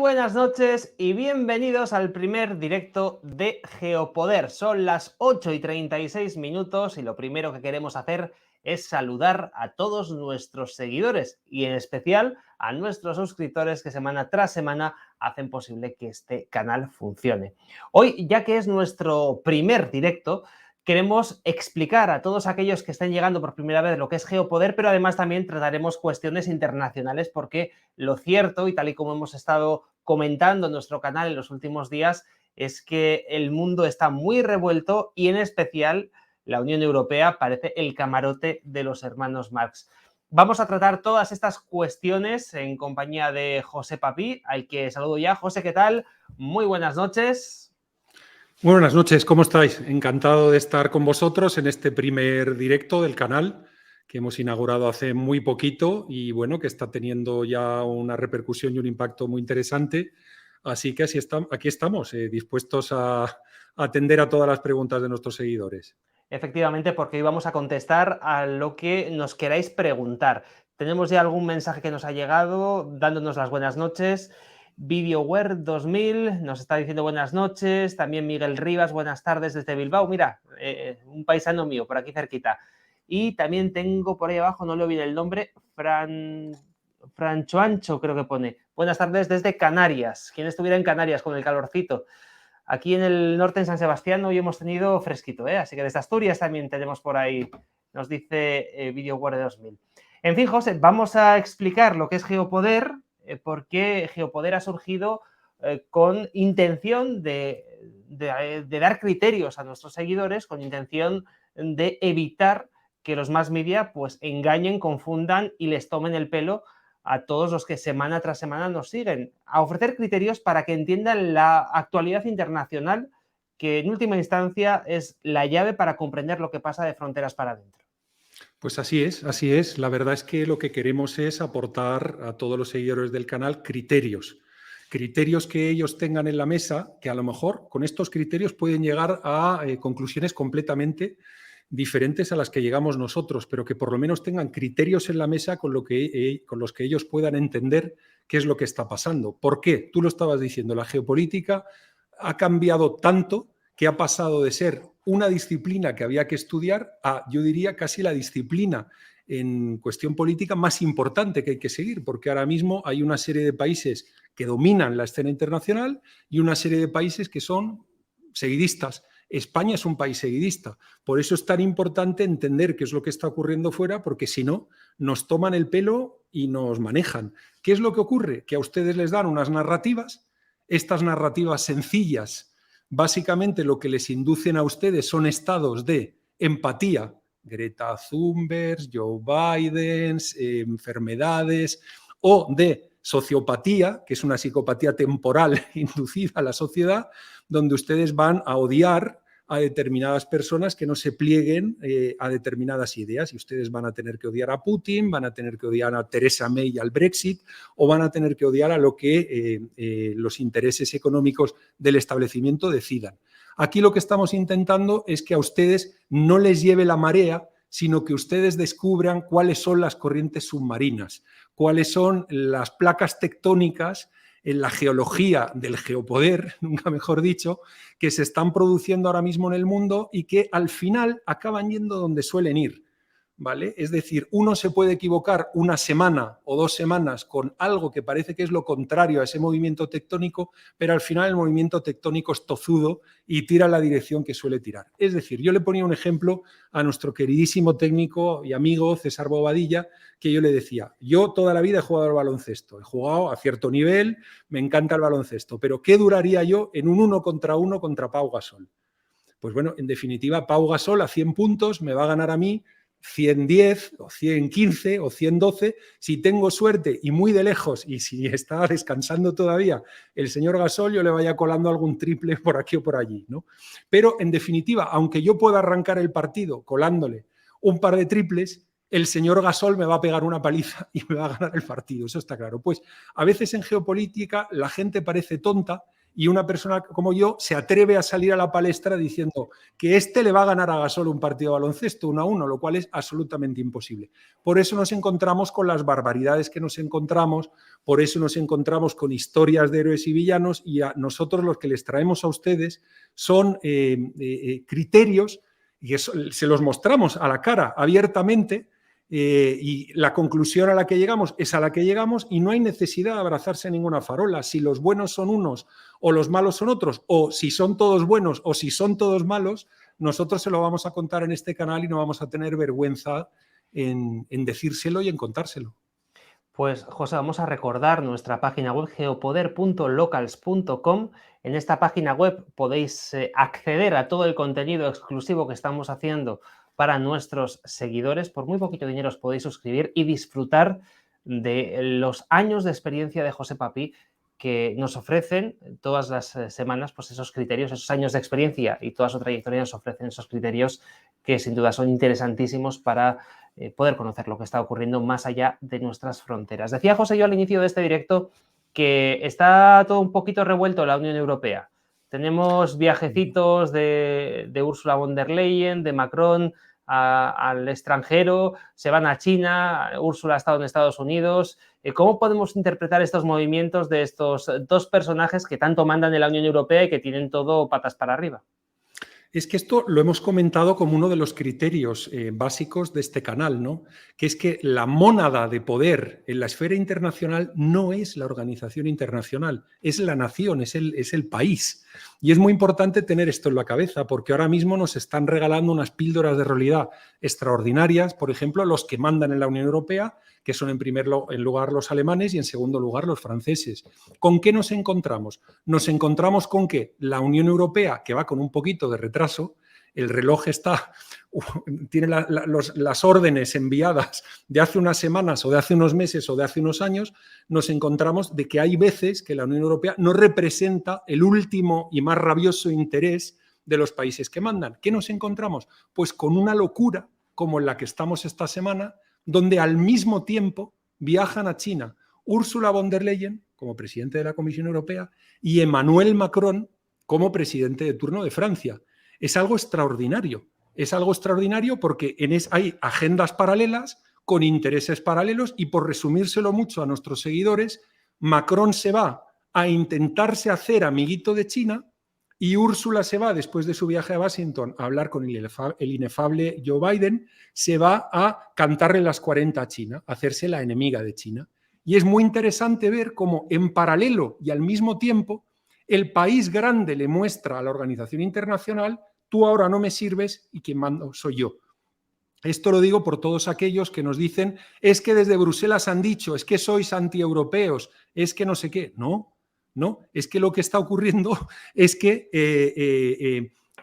buenas noches y bienvenidos al primer directo de Geopoder. Son las 8:36 y lo primero que queremos hacer es saludar a todos nuestros seguidores y en especial a nuestros suscriptores que semana tras semana hacen posible que este canal funcione. Hoy, ya que es nuestro primer directo, queremos explicar a todos aquellos que estén llegando por primera vez lo que es Geopoder, pero además también trataremos cuestiones internacionales porque lo cierto, y tal y como hemos estado comentando en nuestro canal en los últimos días, es que el mundo está muy revuelto y en especial la Unión Europea parece el camarote de los hermanos Marx. Vamos a tratar todas estas cuestiones en compañía de José Papí, al que saludo ya. José, ¿qué tal? Muy buenas noches. Muy buenas noches, ¿cómo estáis? Encantado de estar con vosotros en este primer directo del canal que hemos inaugurado hace muy poquito y bueno, que está teniendo ya una repercusión y un impacto muy interesante. Así que aquí estamos, dispuestos a atender a todas las preguntas de nuestros seguidores. Efectivamente, porque hoy vamos a contestar a lo que nos queráis preguntar. Tenemos ya algún mensaje que nos ha llegado dándonos las buenas noches. Videoware 2000 nos está diciendo buenas noches. También Miguel Rivas, buenas tardes desde Bilbao. Mira, un paisano mío por aquí cerquita. Y también tengo por ahí abajo, no le olvidé el nombre, Francho Ancho creo que pone. Buenas tardes desde Canarias. ¿Quién estuviera en Canarias con el calorcito? Aquí en el norte, en San Sebastián, hoy hemos tenido fresquito, ¿eh? Así que desde Asturias también tenemos por ahí, nos dice Videoware 2000. En fin, José, vamos a explicar lo que es Geopoder, porque Geopoder ha surgido con intención de dar criterios a nuestros seguidores, con intención de evitar que los mass media pues engañen, confundan y les tomen el pelo a todos los que semana tras semana nos siguen, a ofrecer criterios para que entiendan la actualidad internacional, que en última instancia es la llave para comprender lo que pasa de fronteras para adentro. Pues así es, así es. La verdad es que lo que queremos es aportar a todos los seguidores del canal criterios que ellos tengan en la mesa, que a lo mejor con estos criterios pueden llegar a conclusiones completamente diferentes a las que llegamos nosotros, pero que por lo menos tengan criterios en la mesa con los que ellos puedan entender qué es lo que está pasando. ¿Por qué? Tú lo estabas diciendo, la geopolítica ha cambiado tanto que ha pasado de ser una disciplina que había que estudiar a, yo diría, casi la disciplina en cuestión política más importante que hay que seguir, porque ahora mismo hay una serie de países que dominan la escena internacional y una serie de países que son seguidistas. España es un país seguidista. Por eso es tan importante entender qué es lo que está ocurriendo fuera, porque si no, nos toman el pelo y nos manejan. ¿Qué es lo que ocurre? Que a ustedes les dan unas narrativas, estas narrativas sencillas, básicamente lo que les inducen a ustedes son estados de empatía, Greta Thunberg, Joe Biden, enfermedades, o de sociopatía, que es una psicopatía temporal inducida a la sociedad, donde ustedes van a odiar a determinadas personas que no se plieguen a determinadas ideas y ustedes van a tener que odiar a Putin, van a tener que odiar a Theresa May y al Brexit o van a tener que odiar a lo que los intereses económicos del establecimiento decidan. Aquí lo que estamos intentando es que a ustedes no les lleve la marea, sino que ustedes descubran cuáles son las corrientes submarinas, cuáles son las placas tectónicas en la geología del geopoder, nunca mejor dicho, que se están produciendo ahora mismo en el mundo y que al final acaban yendo donde suelen ir, ¿vale? Es decir, uno se puede equivocar una semana o 2 semanas con algo que parece que es lo contrario a ese movimiento tectónico, pero al final el movimiento tectónico es tozudo y tira la dirección que suele tirar. Es decir, yo le ponía un ejemplo a nuestro queridísimo técnico y amigo César Bobadilla, que yo le decía, yo toda la vida he jugado al baloncesto, he jugado a cierto nivel, me encanta el baloncesto, pero ¿qué duraría yo en un 1 contra 1 contra Pau Gasol? Pues bueno, en definitiva, Pau Gasol a 100 puntos me va a ganar a mí 110 o 115 o 112, si tengo suerte y muy de lejos y si está descansando todavía el señor Gasol, yo le vaya colando algún triple por aquí o por allí, ¿no? Pero en definitiva, aunque yo pueda arrancar el partido colándole un par de triples, el señor Gasol me va a pegar una paliza y me va a ganar el partido, eso está claro. Pues a veces en geopolítica la gente parece tonta y una persona como yo se atreve a salir a la palestra diciendo que le va a ganar a Gasol un partido de baloncesto 1-1, lo cual es absolutamente imposible. Por eso nos encontramos con las barbaridades que nos encontramos, por eso nos encontramos con historias de héroes y villanos, y a nosotros los que les traemos a ustedes son criterios y se los mostramos a la cara abiertamente, y la conclusión a la que llegamos es a la que llegamos, y no hay necesidad de abrazarse a ninguna farola. Si los buenos son unos o los malos son otros, o si son todos buenos o si son todos malos, nosotros se lo vamos a contar en este canal y no vamos a tener vergüenza en decírselo y en contárselo. Pues José, vamos a recordar nuestra página web geopoder.locals.com. En esta página web podéis acceder a todo el contenido exclusivo que estamos haciendo para nuestros seguidores. Por muy poquito dinero os podéis suscribir y disfrutar de los años de experiencia de José Papí, que nos ofrecen todas las semanas pues esos criterios, esos años de experiencia, y toda su trayectoria nos ofrecen esos criterios que sin duda son interesantísimos para poder conocer lo que está ocurriendo más allá de nuestras fronteras. Decía José yo al inicio de este directo que está todo un poquito revuelto en la Unión Europea. Tenemos viajecitos de Ursula von der Leyen, de Macron al extranjero, se van a China, Ursula ha estado en Estados Unidos. ¿Cómo podemos interpretar estos movimientos de estos dos personajes que tanto mandan en la Unión Europea y que tienen todo patas para arriba? Es que esto lo hemos comentado como uno de los criterios básicos de este canal, ¿no? Que es que la mónada de poder en la esfera internacional no es la organización internacional, es la nación, es el país. Y es muy importante tener esto en la cabeza, porque ahora mismo nos están regalando unas píldoras de realidad extraordinarias, por ejemplo, los que mandan en la Unión Europea, que son en primer lugar los alemanes y en segundo lugar los franceses. ¿Con qué nos encontramos? Nos encontramos con que la Unión Europea, que va con un poquito de retraso, el reloj tiene las órdenes enviadas de hace unas semanas o de hace unos meses o de hace unos años, nos encontramos de que hay veces que la Unión Europea no representa el último y más rabioso interés de los países que mandan. ¿Qué nos encontramos? Pues con una locura como en la que estamos esta semana, donde al mismo tiempo viajan a China Ursula von der Leyen como presidente de la Comisión Europea y Emmanuel Macron como presidente de turno de Francia. Es algo extraordinario porque hay agendas paralelas con intereses paralelos, y por resumírselo mucho a nuestros seguidores, Macron se va a intentarse hacer amiguito de China y Úrsula se va, después de su viaje a Washington, a hablar con el inefable Joe Biden, se va a cantarle las 40 a China, a hacerse la enemiga de China. Y es muy interesante ver cómo en paralelo y al mismo tiempo el país grande le muestra a la organización internacional: tú ahora no me sirves y quien mando soy yo. Esto lo digo por todos aquellos que nos dicen: es que desde Bruselas han dicho, es que sois antieuropeos, es que no sé qué. No, es que lo que está ocurriendo es que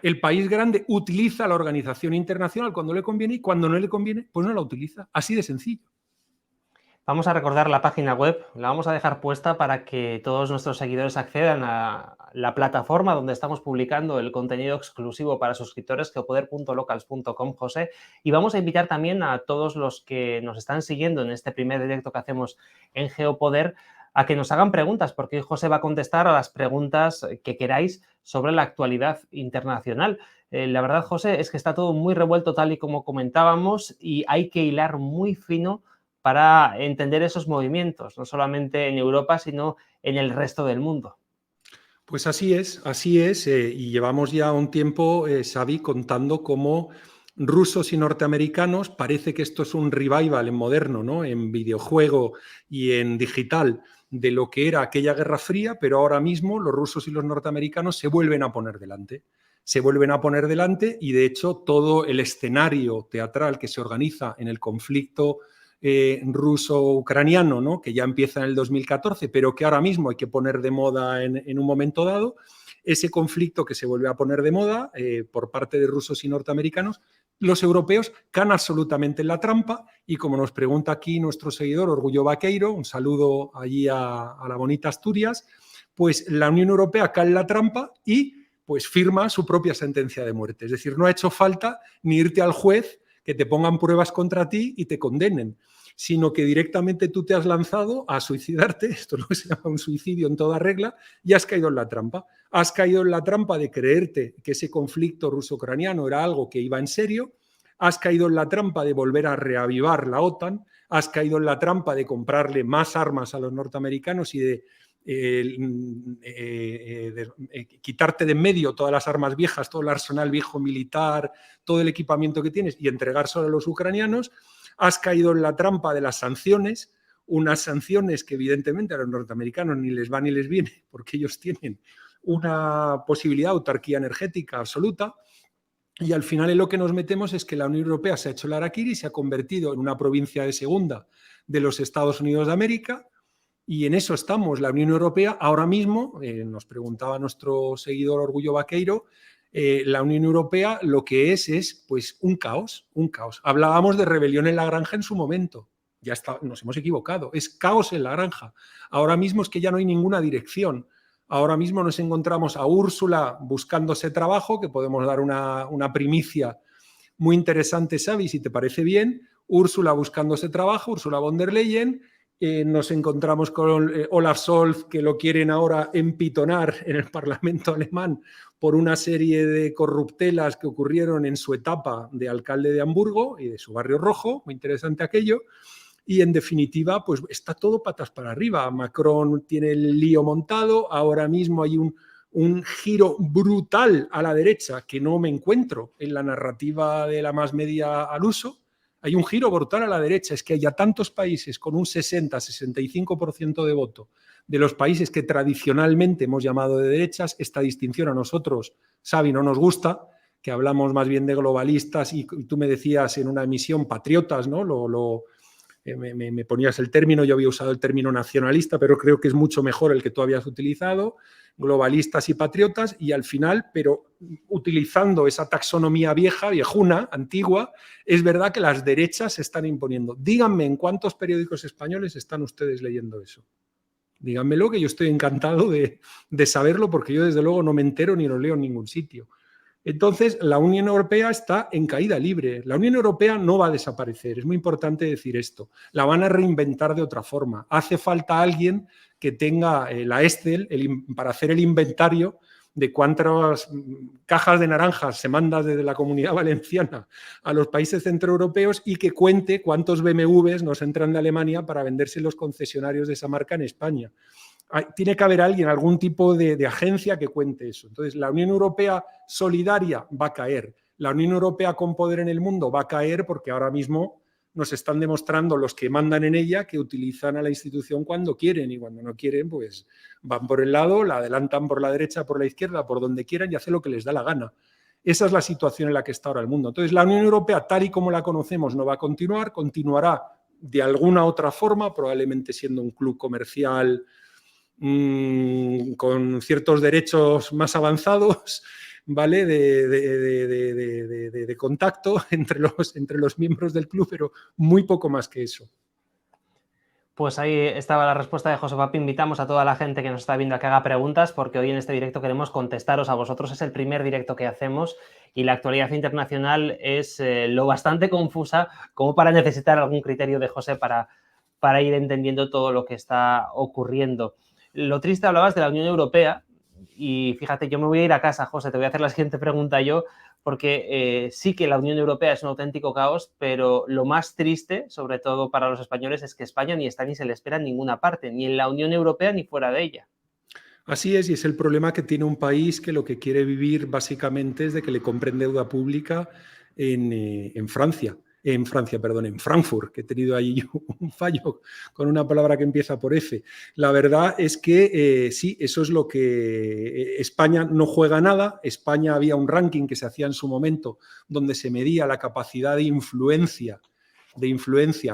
el país grande utiliza la organización internacional cuando le conviene, y cuando no le conviene, pues no la utiliza. Así de sencillo. Vamos a recordar la página web, la vamos a dejar puesta para que todos nuestros seguidores accedan a la plataforma donde estamos publicando el contenido exclusivo para suscriptores, geopoder.locals.com, José. Y vamos a invitar también a todos los que nos están siguiendo en este primer directo que hacemos en Geopoder a que nos hagan preguntas, porque hoy José va a contestar a las preguntas que queráis sobre la actualidad internacional. La verdad, José, es que está todo muy revuelto, tal y como comentábamos, y hay que hilar muy fino para entender esos movimientos, no solamente en Europa, sino en el resto del mundo. Pues así es, y llevamos ya un tiempo, Xavi, contando cómo rusos y norteamericanos, parece que esto es un revival en moderno, ¿no?, en videojuego y en digital, de lo que era aquella Guerra Fría, pero ahora mismo los rusos y los norteamericanos se vuelven a poner delante. Y de hecho todo el escenario teatral que se organiza en el conflicto ruso-ucraniano, ¿no?, que ya empieza en el 2014, pero que ahora mismo hay que poner de moda en un momento dado, ese conflicto que se vuelve a poner de moda por parte de rusos y norteamericanos, los europeos caen absolutamente en la trampa, y como nos pregunta aquí nuestro seguidor Orgullo Vaqueiro, un saludo allí a la bonita Asturias, pues la Unión Europea cae en la trampa y pues firma su propia sentencia de muerte. Es decir, no ha hecho falta ni irte al juez, que te pongan pruebas contra ti y te condenen. sino que directamente tú te has lanzado a suicidarte, esto es lo que se llama un suicidio en toda regla, y has caído en la trampa. Has caído en la trampa de creerte que ese conflicto ruso-ucraniano era algo que iba en serio, has caído en la trampa de volver a reavivar la OTAN, has caído en la trampa de comprarle más armas a los norteamericanos y de quitarte de en medio todas las armas viejas, todo el arsenal viejo militar, todo el equipamiento que tienes y entregárselo a los ucranianos. Has caído en la trampa de las sanciones, unas sanciones que evidentemente a los norteamericanos ni les va ni les viene porque ellos tienen una posibilidad de autarquía energética absoluta. Y al final en lo que nos metemos es que la Unión Europea se ha hecho el harakiri y se ha convertido en una provincia de segunda de los Estados Unidos de América, y en eso estamos. La Unión Europea ahora mismo, nos preguntaba nuestro seguidor Orgullo Vaqueiro, la Unión Europea lo que es pues un caos, un caos. Hablábamos de rebelión en la granja en su momento, ya está, nos hemos equivocado, es caos en la granja. Ahora mismo es que ya no hay ninguna dirección. Ahora mismo nos encontramos a Úrsula buscándose trabajo, que podemos dar una primicia muy interesante, Xavi, si te parece bien. Úrsula buscándose trabajo, Ursula von der Leyen. Nos encontramos con Olaf Scholz, que lo quieren ahora empitonar en el Parlamento alemán por una serie de corruptelas que ocurrieron en su etapa de alcalde de Hamburgo y de su barrio rojo. Muy interesante aquello. Y en definitiva, pues está todo patas para arriba. Macron tiene el lío montado, ahora mismo hay un giro brutal a la derecha que no me encuentro en la narrativa de la más media al uso. Hay un giro brutal a la derecha, es que haya tantos países con un 60-65% de voto, de los países que tradicionalmente hemos llamado de derechas. Esta distinción a nosotros, Xavi, no nos gusta, que hablamos más bien de globalistas y tú me decías en una emisión patriotas, ¿no? Me ponías el término, yo había usado el término nacionalista, pero creo que es mucho mejor el que tú habías utilizado, globalistas y patriotas, y al final, pero utilizando esa taxonomía vieja, viejuna, antigua, es verdad que las derechas se están imponiendo. Díganme en cuántos periódicos españoles están ustedes leyendo eso. Díganmelo, que yo estoy encantado de saberlo, porque yo desde luego no me entero ni lo leo en ningún sitio. Entonces, la Unión Europea está en caída libre. La Unión Europea no va a desaparecer, es muy importante decir esto. La van a reinventar de otra forma. Hace falta alguien que tenga la Excel para hacer el inventario de cuántas cajas de naranjas se mandan desde la Comunidad Valenciana a los países centroeuropeos y que cuente cuántos BMWs nos entran de Alemania para venderse los concesionarios de esa marca en España. Tiene que haber alguien, algún tipo de agencia que cuente eso. Entonces, la Unión Europea solidaria va a caer. La Unión Europea con poder en el mundo va a caer porque ahora mismo nos están demostrando los que mandan en ella que utilizan a la institución cuando quieren, y cuando no quieren, pues van por el lado, la adelantan por la derecha, por la izquierda, por donde quieran y hacen lo que les da la gana. Esa es la situación en la que está ahora el mundo. Entonces, la Unión Europea, tal y como la conocemos, no va a continuar, continuará de alguna otra forma, probablemente siendo un club comercial con ciertos derechos más avanzados, ¿vale? De contacto entre los miembros del club, pero muy poco más que eso. Pues ahí estaba la respuesta de José Papi. Invitamos a toda la gente que nos está viendo a que haga preguntas, porque hoy en este directo queremos contestaros a vosotros. Es el primer directo que hacemos y la actualidad internacional es lo bastante confusa como para necesitar algún criterio de José para ir entendiendo todo lo que está ocurriendo. Lo triste, hablabas de la Unión Europea y fíjate, yo me voy a ir a casa, José, te voy a hacer la siguiente pregunta yo, porque sí que la Unión Europea es un auténtico caos, pero lo más triste, sobre todo para los españoles, es que España ni está ni se le espera en ninguna parte, ni en la Unión Europea ni fuera de ella. Así es, y es el problema que tiene un país que lo que quiere vivir básicamente es de que le compren deuda pública en Frankfurt, que he tenido ahí yo un fallo con una palabra que empieza por F. La verdad es que sí, eso es lo que España no juega nada. España, había un ranking que se hacía en su momento donde se medía la capacidad de influencia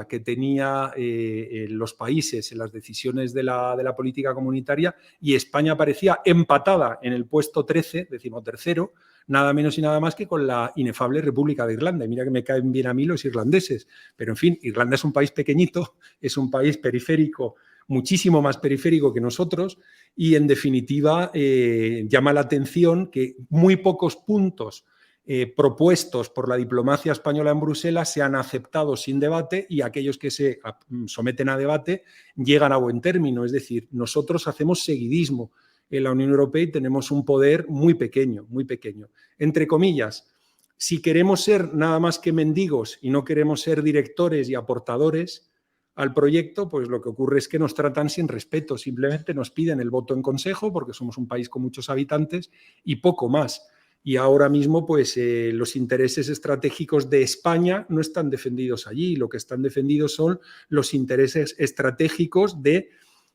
que tenía los países en las decisiones de la política comunitaria, y España aparecía empatada en el puesto 13, 13º, nada menos y nada más que con la inefable República de Irlanda. Y mira que me caen bien a mí los irlandeses, pero en fin, Irlanda es un país pequeñito, es un país periférico, muchísimo más periférico que nosotros, y en definitiva llama la atención que muy pocos puntos propuestos por la diplomacia española en Bruselas sean aceptados sin debate y aquellos que se someten a debate llegan a buen término. Es decir, nosotros hacemos seguidismo en la Unión Europea y tenemos un poder muy pequeño, muy pequeño. Entre comillas, si queremos ser nada más que mendigos y no queremos ser directores y aportadores al proyecto, pues lo que ocurre es que nos tratan sin respeto, simplemente nos piden el voto en consejo porque somos un país con muchos habitantes y poco más. Y ahora mismo pues los intereses estratégicos de España no están defendidos allí, lo que están defendidos son los intereses estratégicos de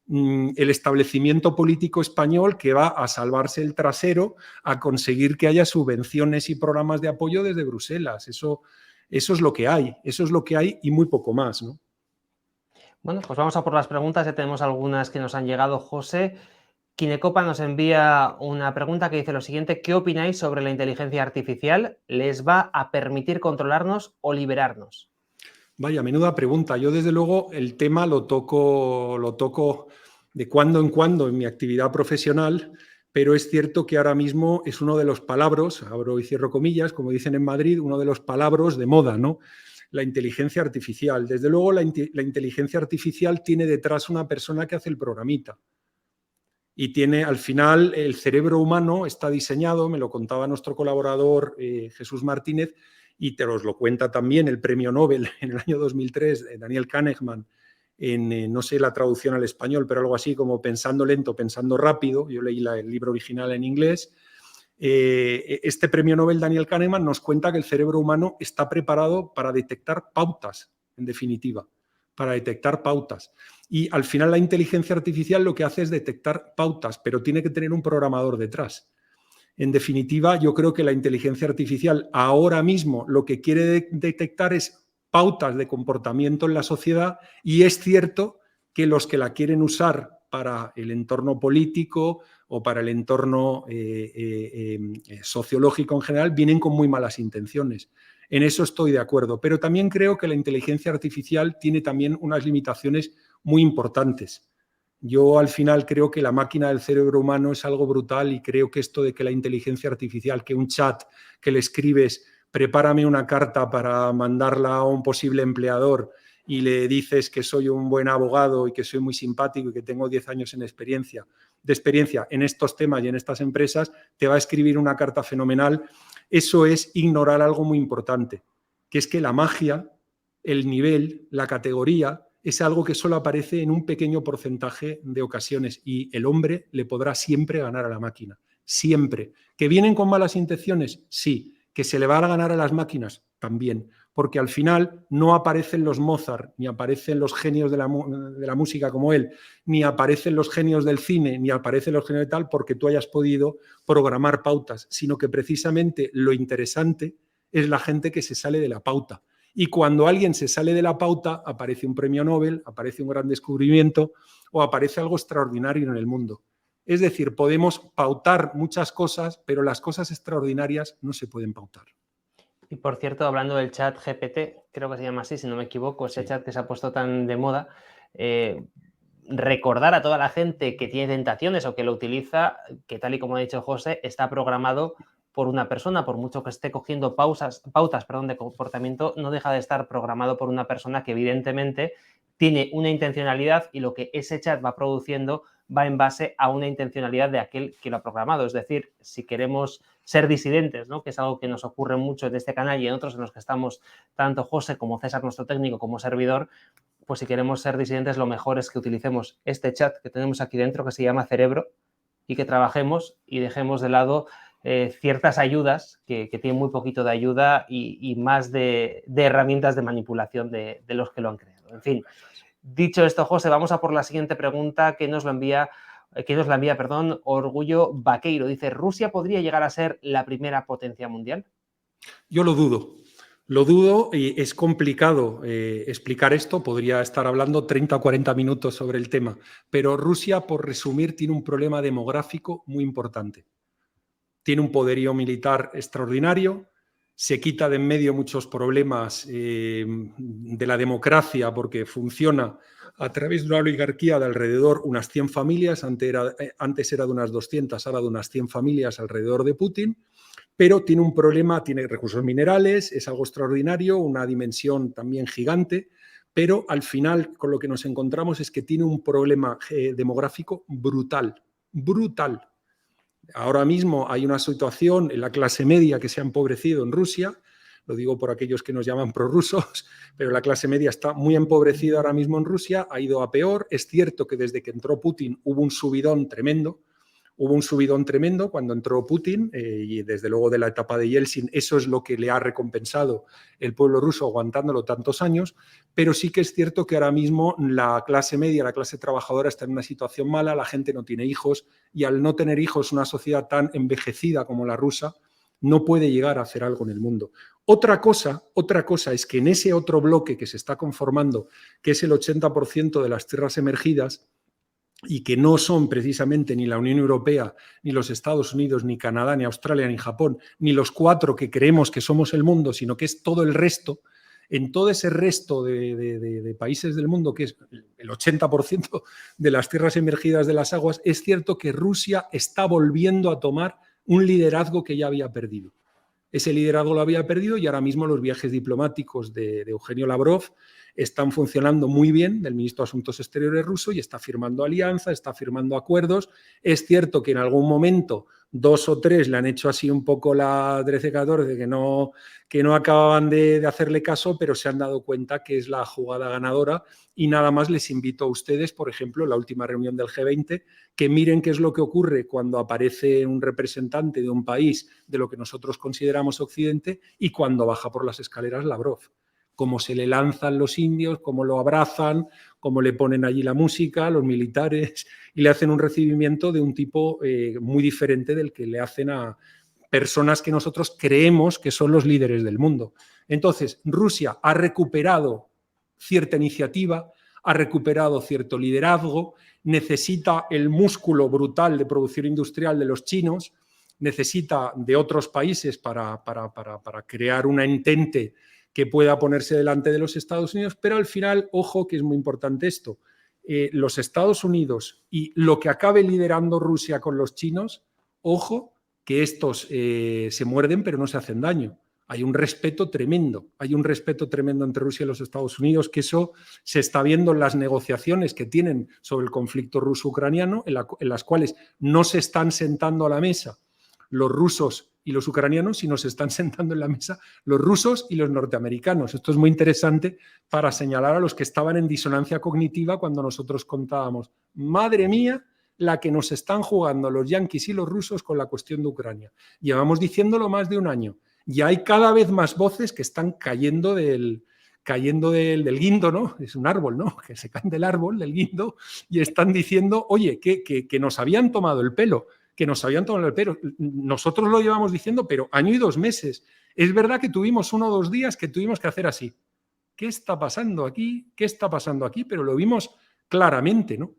el establecimiento político español que va a salvarse el trasero a conseguir que haya subvenciones y programas de apoyo desde Bruselas. Eso es lo que hay, y muy poco más, ¿no? Bueno, pues vamos a por las preguntas, ya tenemos algunas que nos han llegado, José. Kinecopa nos envía una pregunta que dice lo siguiente: ¿qué opináis sobre la inteligencia artificial? ¿Les va a permitir controlarnos o liberarnos? Vaya, menuda pregunta. Yo, desde luego, el tema lo toco de cuando en cuando en mi actividad profesional, pero es cierto que ahora mismo es uno de los palabras, abro y cierro comillas, como dicen en Madrid, uno de los palabras de moda, ¿no? La inteligencia artificial. Desde luego, la inteligencia artificial tiene detrás una persona que hace el programita. Y tiene, al final, el cerebro humano está diseñado, me lo contaba nuestro colaborador Jesús Martínez, y te os lo cuenta también el premio Nobel en el año 2003, Daniel Kahneman, en, no sé la traducción al español, pero algo así como Pensando lento, pensando rápido. Yo leí el libro original en inglés. Este premio Nobel Daniel Kahneman nos cuenta que el cerebro humano está preparado para detectar pautas, en definitiva, para detectar pautas. Y al final la inteligencia artificial lo que hace es detectar pautas, pero tiene que tener un programador detrás. En definitiva, yo creo que la inteligencia artificial ahora mismo lo que quiere detectar es pautas de comportamiento en la sociedad, y es cierto que los que la quieren usar para el entorno político o para el entorno sociológico en general vienen con muy malas intenciones. En eso estoy de acuerdo, pero también creo que la inteligencia artificial tiene también unas limitaciones muy importantes. Yo al final creo que la máquina del cerebro humano es algo brutal, y creo que esto de que la inteligencia artificial, que un chat que le escribes, prepárame una carta para mandarla a un posible empleador, y le dices que soy un buen abogado y que soy muy simpático y que tengo 10 años de experiencia en estos temas y en estas empresas, te va a escribir una carta fenomenal. Eso es ignorar algo muy importante, que es que la magia, el nivel, la categoría, es algo que solo aparece en un pequeño porcentaje de ocasiones, y el hombre le podrá siempre ganar a la máquina, siempre. ¿Que vienen con malas intenciones? Sí. ¿Que se le va a ganar a las máquinas? También. Porque al final no aparecen los Mozart, ni aparecen los genios de la música como él, ni aparecen los genios del cine, ni aparecen los genios de tal porque tú hayas podido programar pautas, sino que precisamente lo interesante es la gente que se sale de la pauta. Y cuando alguien se sale de la pauta, aparece un premio Nobel, aparece un gran descubrimiento o aparece algo extraordinario en el mundo. Es decir, podemos pautar muchas cosas, pero las cosas extraordinarias no se pueden pautar. Y por cierto, hablando del chat GPT, creo que se llama así, si no me equivoco, ese chat que se ha puesto tan de moda, recordar a toda la gente que tiene tentaciones o que lo utiliza, que tal y como ha dicho José, está programado por una persona. Por mucho que esté cogiendo pautas de comportamiento, no deja de estar programado por una persona que evidentemente tiene una intencionalidad, y lo que ese chat va produciendo va en base a una intencionalidad de aquel que lo ha programado. Es decir, si queremos ser disidentes, ¿no?, que es algo que nos ocurre mucho en este canal y en otros en los que estamos tanto José como César, nuestro técnico, como servidor, pues si queremos ser disidentes, lo mejor es que utilicemos este chat que tenemos aquí dentro, que se llama Cerebro, y que trabajemos y dejemos de lado ciertas ayudas que tienen muy poquito de ayuda y más de herramientas de manipulación de los que lo han creado. En fin, dicho esto, José, vamos a por la siguiente pregunta que nos la envía Orgullo Vaqueiro. Dice: ¿Rusia podría llegar a ser la primera potencia mundial? Yo lo dudo. Lo dudo, y es complicado explicar esto. Podría estar hablando 30 o 40 minutos sobre el tema, pero Rusia, por resumir, tiene un problema demográfico muy importante. Tiene un poderío militar extraordinario, se quita de en medio muchos problemas de la democracia, porque funciona a través de una oligarquía de alrededor unas 100 familias, antes era de unas 200, ahora de unas 100 familias alrededor de Putin, pero tiene un problema, tiene recursos minerales, es algo extraordinario, una dimensión también gigante, pero al final con lo que nos encontramos es que tiene un problema demográfico brutal, brutal. Ahora mismo hay una situación en la clase media que se ha empobrecido en Rusia, lo digo por aquellos que nos llaman prorrusos, pero la clase media está muy empobrecida ahora mismo en Rusia, ha ido a peor. Es cierto que desde que entró Putin hubo un subidón tremendo cuando entró Putin y desde luego de la etapa de Yeltsin, eso es lo que le ha recompensado el pueblo ruso aguantándolo tantos años, pero sí que es cierto que ahora mismo la clase media, la clase trabajadora está en una situación mala, la gente no tiene hijos y al no tener hijos una sociedad tan envejecida como la rusa no puede llegar a hacer algo en el mundo. Otra cosa es que en ese otro bloque que se está conformando, que es el 80% de las tierras emergidas, y que no son precisamente ni la Unión Europea, ni los Estados Unidos, ni Canadá, ni Australia, ni Japón, ni los 4 que creemos que somos el mundo, sino que es todo el resto, en todo ese resto de países del mundo, que es el 80% de las tierras emergidas de las aguas, es cierto que Rusia está volviendo a tomar un liderazgo que ya había perdido. Ese liderazgo lo había perdido y ahora mismo los viajes diplomáticos de Eugenio Lavrov están funcionando muy bien, del ministro de Asuntos Exteriores ruso, y está firmando alianzas, está firmando acuerdos. Es cierto que en algún momento 2 o 3 le han hecho así un poco la 13-14, que no acababan de hacerle caso, pero se han dado cuenta que es la jugada ganadora y nada más les invito a ustedes, por ejemplo, en la última reunión del G20, que miren qué es lo que ocurre cuando aparece un representante de un país de lo que nosotros consideramos Occidente y cuando baja por las escaleras Lavrov. Cómo se le lanzan los indios, cómo lo abrazan, cómo le ponen allí la música, los militares, y le hacen un recibimiento de un tipo muy diferente del que le hacen a personas que nosotros creemos que son los líderes del mundo. Entonces, Rusia ha recuperado cierta iniciativa, ha recuperado cierto liderazgo, necesita el músculo brutal de producción industrial de los chinos, necesita de otros países para crear una entente que pueda ponerse delante de los Estados Unidos, pero al final, ojo, que es muy importante esto, los Estados Unidos y lo que acabe liderando Rusia con los chinos, ojo, que estos se muerden pero no se hacen daño. Hay un respeto tremendo entre Rusia y los Estados Unidos, que eso se está viendo en las negociaciones que tienen sobre el conflicto ruso-ucraniano, en las cuales no se están sentando a la mesa los rusos y los ucranianos, sino se están sentando en la mesa los rusos y los norteamericanos. Esto es muy interesante para señalar a los que estaban en disonancia cognitiva cuando nosotros contábamos, madre mía, la que nos están jugando los yanquis y los rusos con la cuestión de Ucrania. Llevamos diciéndolo más de un año. Y hay cada vez más voces que están cayendo del guindo, ¿no? Es un árbol, ¿no? Que se caen del árbol, del guindo, y están diciendo, oye, que nos habían tomado el pelo, Nosotros lo llevamos diciendo, pero año y 2 meses. Es verdad que tuvimos 1 o 2 días que tuvimos que hacer así. ¿Qué está pasando aquí? ¿Qué está pasando aquí? Pero lo vimos claramente, ¿no?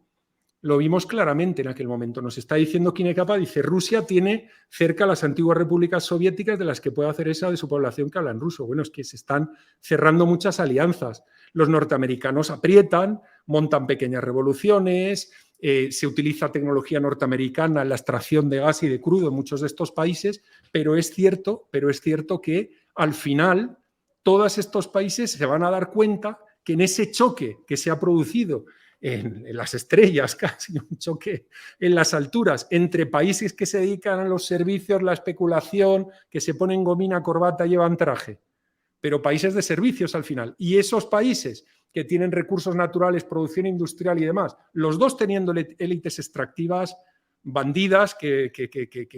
Lo vimos claramente en aquel momento. Nos está diciendo Kinecapa, dice, Rusia tiene cerca las antiguas repúblicas soviéticas de las que puede hacer esa de su población que habla en ruso. Bueno, es que se están cerrando muchas alianzas. Los norteamericanos aprietan, montan pequeñas revoluciones, se utiliza tecnología norteamericana en la extracción de gas y de crudo en muchos de estos países, pero es cierto que al final todos estos países se van a dar cuenta que en ese choque que se ha producido en las estrellas, casi un choque en las alturas, entre países que se dedican a los servicios, la especulación, que se ponen gomina, corbata, llevan traje, pero países de servicios al final. Y esos países que tienen recursos naturales, producción industrial y demás, los dos teniendo élites extractivas, bandidas, que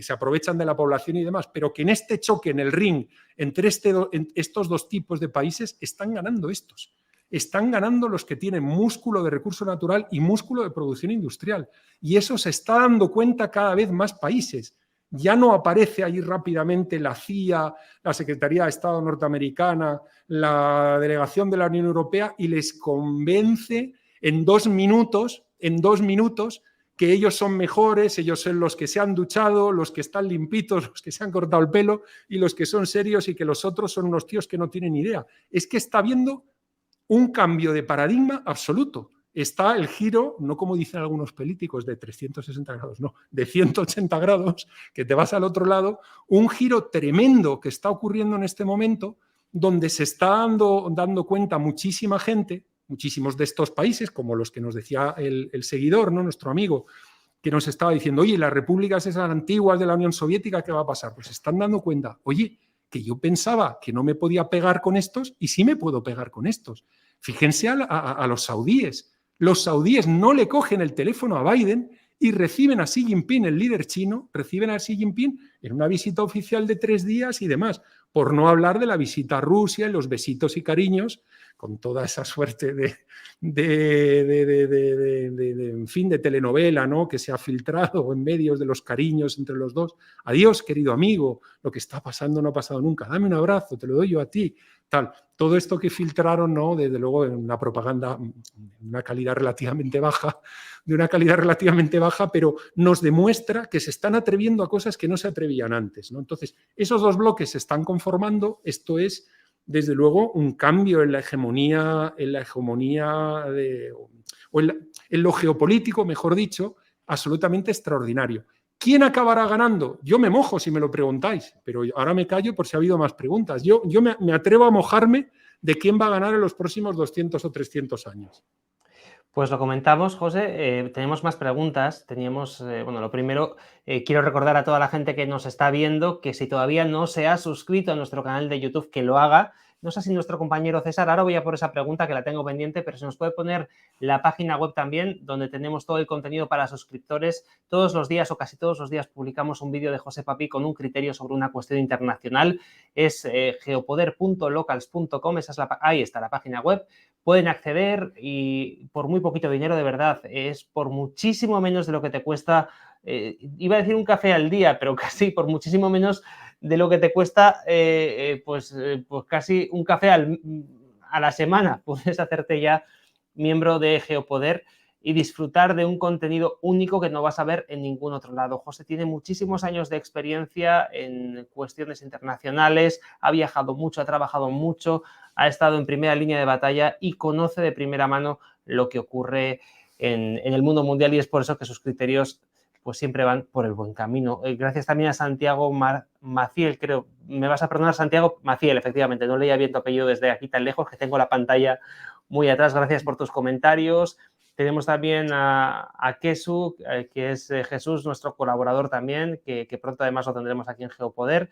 se aprovechan de la población y demás, pero que en este choque, en el ring, entre estos dos tipos de países, están ganando estos. Están ganando los que tienen músculo de recurso natural y músculo de producción industrial. Y eso se está dando cuenta cada vez más países. Ya no aparece ahí rápidamente la CIA, la Secretaría de Estado norteamericana, la delegación de la Unión Europea y les convence en 2 minutos, que ellos son mejores, ellos son los que se han duchado, los que están limpitos, los que se han cortado el pelo y los que son serios y que los otros son unos tíos que no tienen idea. Es que está habiendo un cambio de paradigma absoluto. está el giro, no como dicen algunos políticos, de 360 grados, no, de 180 grados, que te vas al otro lado, un giro tremendo que está ocurriendo en este momento, donde se está dando cuenta muchísima gente, muchísimos de estos países, como los que nos decía el seguidor, ¿no? Nuestro amigo, que nos estaba diciendo, oye, las repúblicas esas antiguas de la Unión Soviética, ¿qué va a pasar? Pues se están dando cuenta, oye, que yo pensaba que no me podía pegar con estos y sí me puedo pegar con estos. Fíjense a los saudíes. Los saudíes no le cogen el teléfono a Biden y reciben a Xi Jinping, el líder chino, reciben a Xi Jinping en una visita oficial de 3 días y demás, por no hablar de la visita a Rusia y los besitos y cariños, con toda esa suerte en fin, de telenovela, ¿no? Que se ha filtrado en medios de los cariños entre los dos. Adiós, querido amigo, lo que está pasando no ha pasado nunca. Dame un abrazo, te lo doy yo a ti. Tal. Todo esto que filtraron, ¿no? Desde luego, en una propaganda de una calidad relativamente baja, pero nos demuestra que se están atreviendo a cosas que no se atrevían antes, ¿no? Entonces, esos dos bloques se están conformando. Esto es, desde luego, un cambio en la hegemonía en lo geopolítico, mejor dicho, absolutamente extraordinario. ¿Quién acabará ganando? Yo me mojo si me lo preguntáis, pero ahora me callo por si ha habido más preguntas. Yo me atrevo a mojarme de quién va a ganar en los próximos 200 o 300 años. Pues lo comentamos, José, tenemos más preguntas. Teníamos, bueno, lo primero, quiero recordar a toda la gente que nos está viendo que si todavía no se ha suscrito a nuestro canal de YouTube, que lo haga. No sé si nuestro compañero César, ahora voy a por esa pregunta que la tengo pendiente, pero se nos puede poner la página web también, donde tenemos todo el contenido para suscriptores. Todos los días o casi todos los días publicamos un vídeo de José Papí con un criterio sobre una cuestión internacional. Es geopoder.locals.com, ahí está la página web. Pueden acceder y por muy poquito dinero, de verdad, es por muchísimo menos de lo que te cuesta, iba a decir un café al día, pero casi por muchísimo menos de lo que te cuesta, pues casi un café a la semana. Puedes hacerte ya miembro de Geopoder y disfrutar de un contenido único que no vas a ver en ningún otro lado. José tiene muchísimos años de experiencia en cuestiones internacionales, ha viajado mucho, ha trabajado mucho, ha estado en primera línea de batalla y conoce de primera mano lo que ocurre en el mundo mundial, y es por eso que sus criterios pues siempre van por el buen camino. Gracias también a Santiago Maciel, creo, me vas a perdonar, Santiago Maciel, efectivamente, no leía bien tu apellido desde aquí tan lejos, que tengo la pantalla muy atrás. Gracias por tus comentarios. Tenemos también a Kesu, que es Jesús, nuestro colaborador también, que pronto además lo tendremos aquí en Geopoder.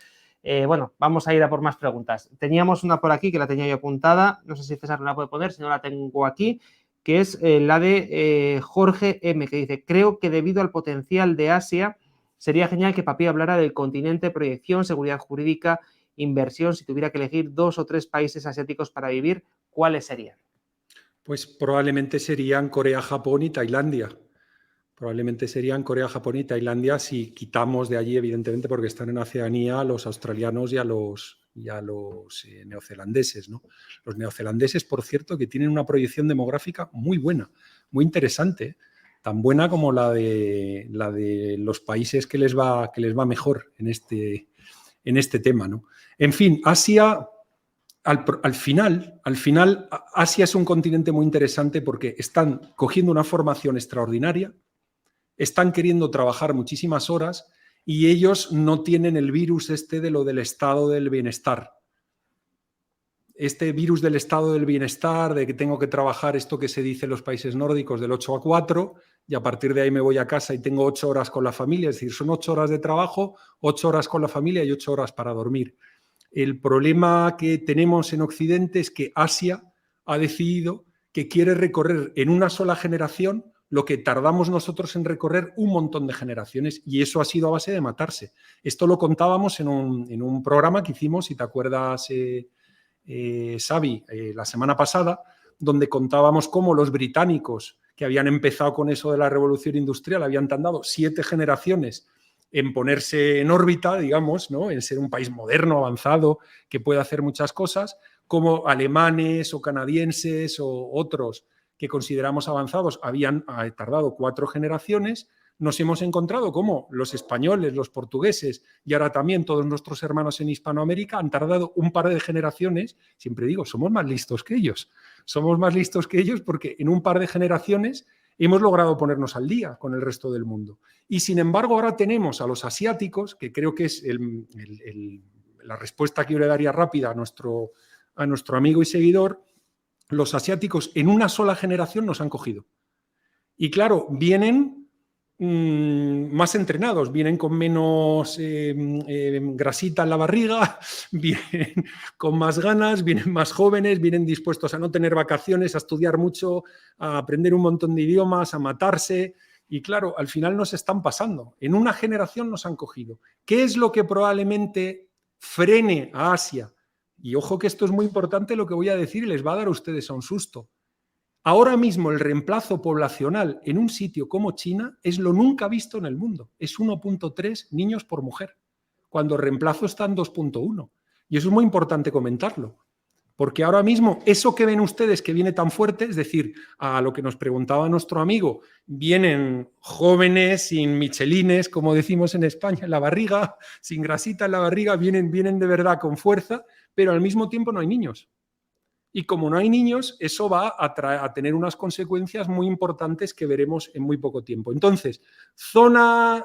Bueno, vamos a ir a por más preguntas. Teníamos una por aquí que la tenía yo apuntada, no sé si César la puede poner, si no la tengo aquí, que es la de Jorge M, que dice, creo que debido al potencial de Asia, sería genial que Papí hablara del continente, proyección, seguridad jurídica, inversión. Si tuviera que elegir 2 o 3 países asiáticos para vivir, ¿cuáles serían? Pues probablemente serían Corea, Japón y Tailandia. Probablemente serían Corea, Japón y Tailandia si quitamos de allí, evidentemente, porque están en Oceanía, a los australianos y a los neozelandeses, ¿no? Los neozelandeses, por cierto, que tienen una proyección demográfica muy buena, muy interesante, tan buena como la de los países que les va mejor en este tema, ¿no? En fin, Asia... Al final, Asia es un continente muy interesante porque están cogiendo una formación extraordinaria, están queriendo trabajar muchísimas horas y ellos no tienen el virus de lo del estado del bienestar. Este virus del estado del bienestar, de que tengo que trabajar esto que se dice en los países nórdicos del 8 a 4 y a partir de ahí me voy a casa y tengo 8 horas con la familia, es decir, son 8 horas de trabajo, 8 horas con la familia y 8 horas para dormir. El problema que tenemos en Occidente es que Asia ha decidido que quiere recorrer en una sola generación lo que tardamos nosotros en recorrer un montón de generaciones, y eso ha sido a base de matarse. Esto lo contábamos en un programa que hicimos, si te acuerdas, Xavi, la semana pasada, donde contábamos cómo los británicos, que habían empezado con eso de la revolución industrial, habían tardado 7 generaciones en ponerse en órbita, digamos, ¿no? En ser un país moderno, avanzado, que puede hacer muchas cosas, como alemanes o canadienses o otros que consideramos avanzados habían tardado 4 generaciones. nos hemos encontrado como los españoles, los portugueses y ahora también todos nuestros hermanos en Hispanoamérica han tardado un par de generaciones. Siempre digo, somos más listos que ellos. Somos más listos que ellos porque en un par de generaciones hemos logrado ponernos al día con el resto del mundo. Y sin embargo ahora tenemos a los asiáticos, que creo que es la respuesta que yo le daría rápida a nuestro amigo y seguidor. Los asiáticos en una sola generación nos han cogido. Y claro, vienen más entrenados, vienen con menos grasita en la barriga, vienen con más ganas, vienen más jóvenes, vienen dispuestos a no tener vacaciones, a estudiar mucho, a aprender un montón de idiomas, a matarse. Y claro, al final nos están pasando. En una generación nos han cogido. ¿Qué es lo que probablemente frene a Asia? Y ojo que esto es muy importante lo que voy a decir y les va a dar a ustedes a un susto. Ahora mismo el reemplazo poblacional en un sitio como China es lo nunca visto en el mundo. Es 1.3 niños por mujer, cuando el reemplazo está en 2.1. Y eso es muy importante comentarlo. Porque ahora mismo eso que ven ustedes que viene tan fuerte, es decir, a lo que nos preguntaba nuestro amigo, vienen jóvenes sin michelines, como decimos en España, en la barriga, sin grasita en la barriga, vienen de verdad con fuerza, pero al mismo tiempo no hay niños. Y como no hay niños, eso va a tener unas consecuencias muy importantes que veremos en muy poco tiempo. Entonces, ¿zona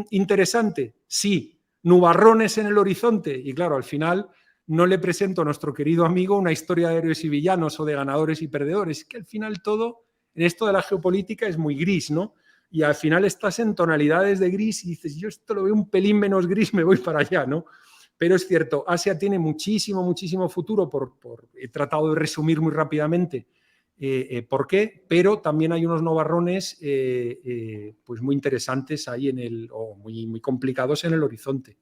interesante? Sí. ¿Nubarrones en el horizonte? Y claro, al final no le presento a nuestro querido amigo una historia de héroes y villanos o de ganadores y perdedores. Es que al final todo, en esto de la geopolítica, es muy gris, ¿no? Y al final estás en tonalidades de gris y dices, yo esto lo veo un pelín menos gris, me voy para allá, ¿no? Pero es cierto, Asia tiene muchísimo, muchísimo futuro, he tratado de resumir muy rápidamente por qué, pero también hay unos nubarrones pues muy interesantes ahí muy complicados en el horizonte.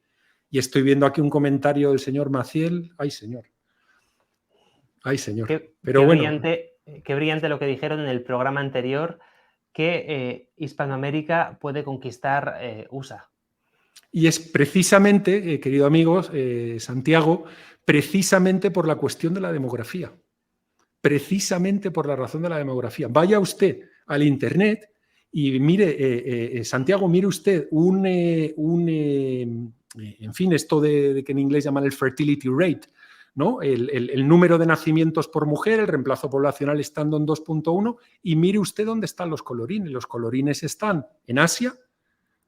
Y estoy viendo aquí un comentario del señor Maciel. ¡Ay, señor! ¡Ay, señor! Pero bueno. Qué brillante lo que dijeron en el programa anterior, que Hispanoamérica puede conquistar USA. Y es precisamente, querido amigo Santiago, precisamente por la cuestión de la demografía. Precisamente por la razón de la demografía. Vaya usted al Internet y mire, Santiago, mire usted en fin, esto de que en inglés llaman el fertility rate, ¿no? El número de nacimientos por mujer, el reemplazo poblacional estando en 2.1, y mire usted dónde están los colorines. Los colorines están en Asia.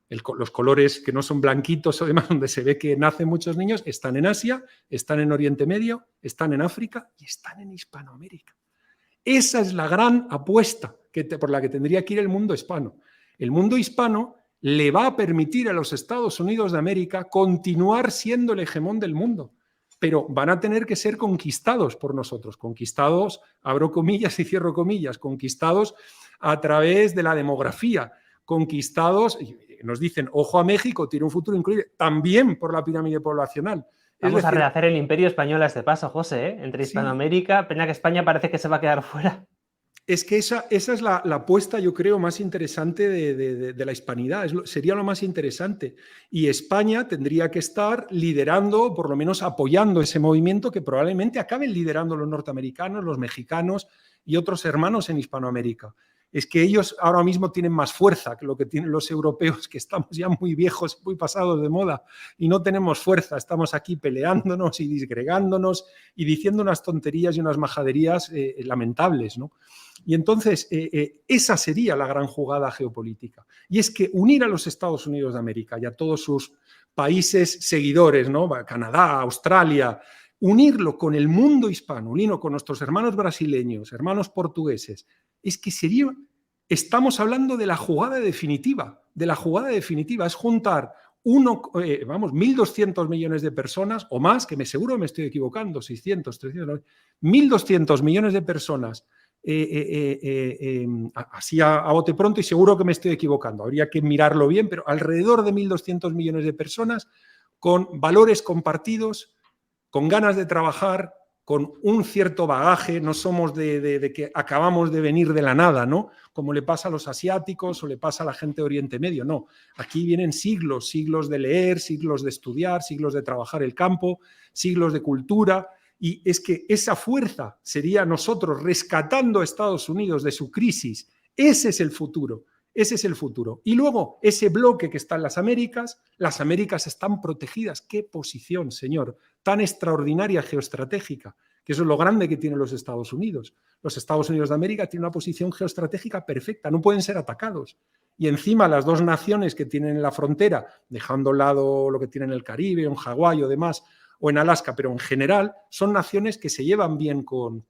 Los colores que no son blanquitos o demás, donde se ve que nacen muchos niños, están en Asia, están en Oriente Medio, están en África y están en Hispanoamérica. Esa es la gran apuesta por la que tendría que ir el mundo hispano. El mundo hispano le va a permitir a los Estados Unidos de América continuar siendo el hegemón del mundo, pero van a tener que ser conquistados por nosotros, conquistados, abro comillas y cierro comillas, conquistados a través de la demografía, conquistados. Nos dicen, ojo a México, tiene un futuro increíble, también por la pirámide poblacional. Vamos a rehacer el imperio español a este paso, José, ¿eh? Entre Hispanoamérica, pena que España parece que se va a quedar fuera. Es que esa es la apuesta, yo creo, más interesante de la hispanidad, sería lo más interesante. Y España tendría que estar liderando, por lo menos apoyando ese movimiento que probablemente acaben liderando los norteamericanos, los mexicanos y otros hermanos en Hispanoamérica. Es que ellos ahora mismo tienen más fuerza que lo que tienen los europeos, que estamos ya muy viejos, muy pasados de moda y no tenemos fuerza. Estamos aquí peleándonos y disgregándonos y diciendo unas tonterías y unas majaderías lamentables, ¿no? Y entonces esa sería la gran jugada geopolítica. Y es que unir a los Estados Unidos de América y a todos sus países seguidores, ¿no? Canadá, Australia, unirlo con el mundo hispano, unirlo con nuestros hermanos brasileños, hermanos portugueses, es que estamos hablando de la jugada definitiva, es juntar 1.200 millones de personas o más, que seguro me estoy equivocando, 600, 300, 1.200 millones de personas, así a bote pronto, y seguro que me estoy equivocando, habría que mirarlo bien, pero alrededor de 1.200 millones de personas con valores compartidos, con ganas de trabajar, con un cierto bagaje, no somos de que acabamos de venir de la nada, ¿no? Como le pasa a los asiáticos o le pasa a la gente de Oriente Medio, no. Aquí vienen siglos de leer, siglos de estudiar, siglos de trabajar el campo, siglos de cultura, y es que esa fuerza sería nosotros rescatando a Estados Unidos de su crisis. Ese es el futuro. Ese es el futuro. Y luego, ese bloque que está en las Américas están protegidas. ¡Qué posición, señor! Tan extraordinaria geoestratégica, que eso es lo grande que tienen los Estados Unidos. Los Estados Unidos de América tienen una posición geoestratégica perfecta, no pueden ser atacados. Y encima las dos naciones que tienen en la frontera, dejando a un lado lo que tienen en el Caribe, en Hawái o demás, o en Alaska, pero en general son naciones que se llevan bien con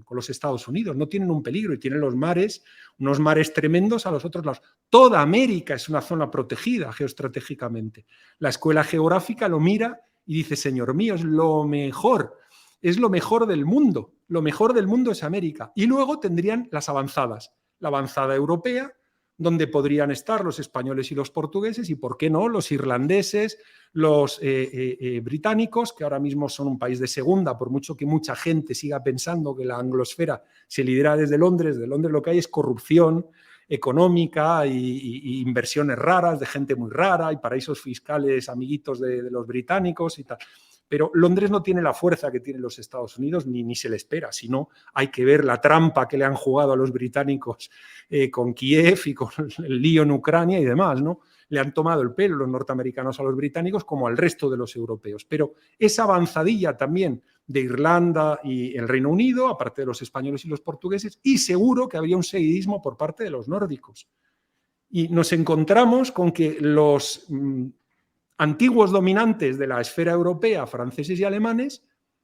los Estados Unidos, no tienen un peligro y tienen los mares, unos mares tremendos a los otros lados. Toda América es una zona protegida geoestratégicamente. La escuela geográfica lo mira y dice, señor mío, es lo mejor del mundo. Lo mejor del mundo es América. Y luego tendrían las avanzadas, la avanzada europea, donde podrían estar los españoles y los portugueses y, ¿por qué no?, los irlandeses, los británicos, que ahora mismo son un país de segunda, por mucho que mucha gente siga pensando que la anglosfera se lidera desde Londres. De Londres lo que hay es corrupción económica y inversiones raras de gente muy rara y paraísos fiscales amiguitos de los británicos y tal. Pero Londres no tiene la fuerza que tienen los Estados Unidos, ni se le espera. Si no, hay que ver la trampa que le han jugado a los británicos con Kiev y con el lío en Ucrania y demás, ¿no? Le han tomado el pelo los norteamericanos a los británicos como al resto de los europeos. Pero esa avanzadilla también de Irlanda y el Reino Unido, aparte de los españoles y los portugueses, y seguro que habría un seguidismo por parte de los nórdicos. Y nos encontramos con que los antiguos dominantes de la esfera europea, franceses y alemanes,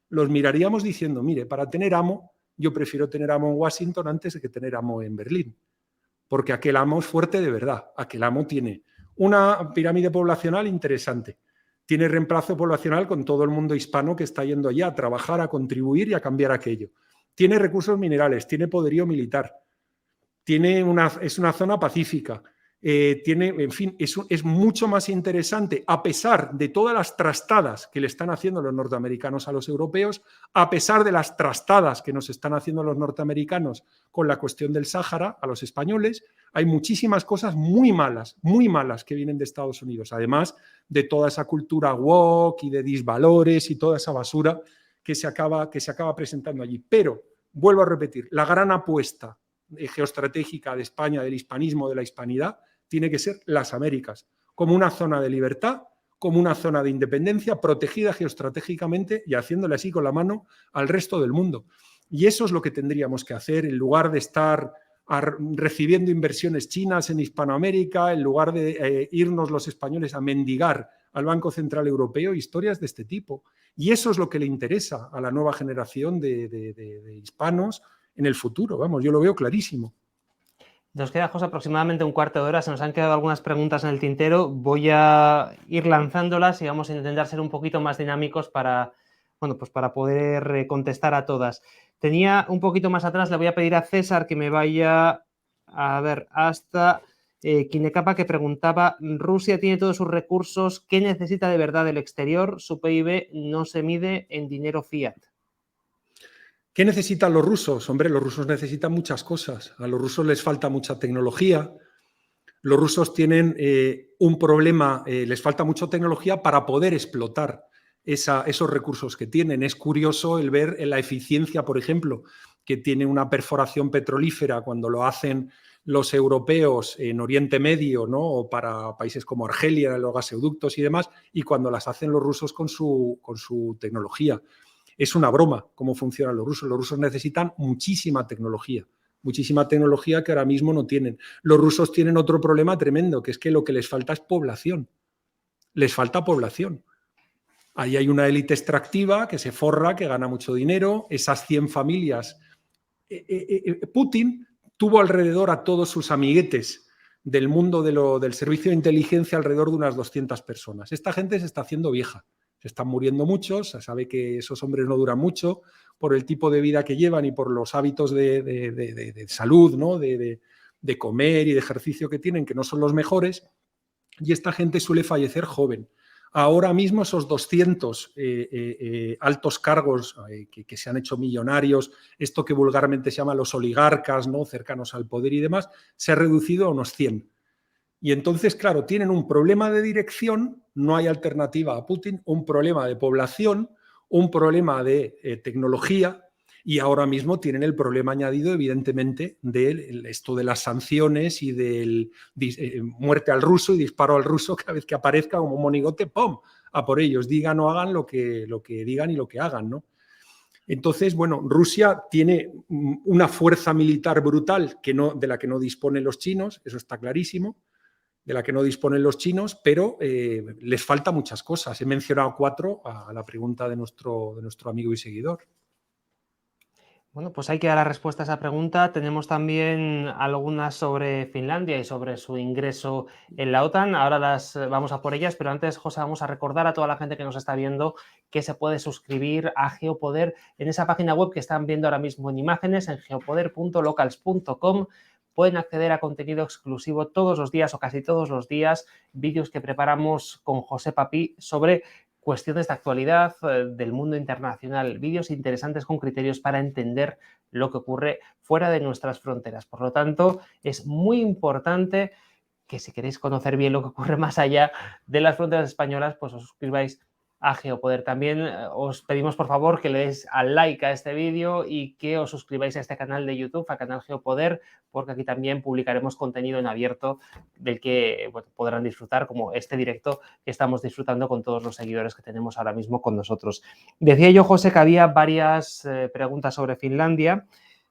los miraríamos diciendo, mire, para tener amo, yo prefiero tener amo en Washington antes de que tener amo en Berlín, porque aquel amo es fuerte de verdad, aquel amo tiene una pirámide poblacional interesante, tiene reemplazo poblacional con todo el mundo hispano que está yendo allá a trabajar, a contribuir y a cambiar aquello, tiene recursos minerales, tiene poderío militar, es una zona pacífica, en fin, es mucho más interesante, a pesar de todas las trastadas que le están haciendo los norteamericanos a los europeos, a pesar de las trastadas que nos están haciendo los norteamericanos con la cuestión del Sáhara a los españoles, hay muchísimas cosas muy malas que vienen de Estados Unidos, además de toda esa cultura woke y de disvalores y toda esa basura que se acaba presentando allí. Pero, vuelvo a repetir, la gran apuesta geoestratégica de España, del hispanismo, de la hispanidad, tiene que ser las Américas, como una zona de libertad, como una zona de independencia, protegida geoestratégicamente y haciéndole así con la mano al resto del mundo. Y eso es lo que tendríamos que hacer, en lugar de estar recibiendo inversiones chinas en Hispanoamérica, en lugar de irnos los españoles a mendigar al Banco Central Europeo, historias de este tipo. Y eso es lo que le interesa a la nueva generación de hispanos en el futuro. Vamos, yo lo veo clarísimo. Nos queda, José, aproximadamente un cuarto de hora. Se nos han quedado algunas preguntas en el tintero. Voy a ir lanzándolas y vamos a intentar ser un poquito más dinámicos para, bueno, pues para poder contestar a todas. Tenía un poquito más atrás, le voy a pedir a César que me vaya a ver hasta Kinecapa, que preguntaba, Rusia tiene todos sus recursos, ¿qué necesita de verdad del exterior? Su PIB no se mide en dinero fiat. ¿Qué necesitan los rusos? Hombre, los rusos necesitan muchas cosas. A los rusos les falta mucha tecnología. Los rusos tienen un problema, les falta mucha tecnología para poder explotar esos recursos que tienen. Es curioso el ver la eficiencia, por ejemplo, que tiene una perforación petrolífera cuando lo hacen los europeos en Oriente Medio, ¿no? O para países como Argelia, los gasoductos y demás, y cuando las hacen los rusos con su tecnología. Es una broma cómo funcionan los rusos. Los rusos necesitan muchísima tecnología que ahora mismo no tienen. Los rusos tienen otro problema tremendo, que es que lo que les falta es población. Les falta población. Ahí hay una élite extractiva que se forra, que gana mucho dinero. Esas 100 familias. Putin tuvo alrededor a todos sus amiguetes del mundo del servicio de inteligencia, alrededor de unas 200 personas. Esta gente se está haciendo vieja. Se están muriendo muchos, se sabe que esos hombres no duran mucho por el tipo de vida que llevan y por los hábitos de salud, ¿no? de comer y de ejercicio que tienen, que no son los mejores, y esta gente suele fallecer joven. Ahora mismo esos 200 altos cargos que se han hecho millonarios, esto que vulgarmente se llama los oligarcas, ¿no? cercanos al poder y demás, se ha reducido a unos 100. Y entonces, claro, tienen un problema de dirección, no hay alternativa a Putin, un problema de población, un problema de tecnología Y ahora mismo tienen el problema añadido, evidentemente, de esto de las sanciones y del muerte al ruso y disparo al ruso cada vez que aparezca como un monigote, ¡pum!, a por ellos, digan o hagan lo que digan y lo que hagan, ¿no? Entonces, bueno, Rusia tiene una fuerza militar brutal de la que no disponen los chinos, eso está clarísimo, de la que no disponen los chinos, pero les falta muchas cosas. He mencionado 4 a la pregunta de nuestro amigo y seguidor. Bueno, pues hay que dar la respuesta a esa pregunta. Tenemos también algunas sobre Finlandia y sobre su ingreso en la OTAN. Ahora las vamos a por ellas, pero antes, José, vamos a recordar a toda la gente que nos está viendo que se puede suscribir a Geopoder en esa página web que están viendo ahora mismo en imágenes, en geopoder.locals.com. Pueden acceder a contenido exclusivo todos los días o casi todos los días, vídeos que preparamos con José Papí sobre cuestiones de actualidad del mundo internacional, vídeos interesantes con criterios para entender lo que ocurre fuera de nuestras fronteras. Por lo tanto, es muy importante que si queréis conocer bien lo que ocurre más allá de las fronteras españolas, pues os suscribáis a Geopoder. También os pedimos, por favor, que le deis al like a este vídeo y que os suscribáis a este canal de YouTube, a Canal Geopoder, porque aquí también publicaremos contenido en abierto del que podrán disfrutar, como este directo que estamos disfrutando con todos los seguidores que tenemos ahora mismo con nosotros. Decía yo, José, que había varias preguntas sobre Finlandia.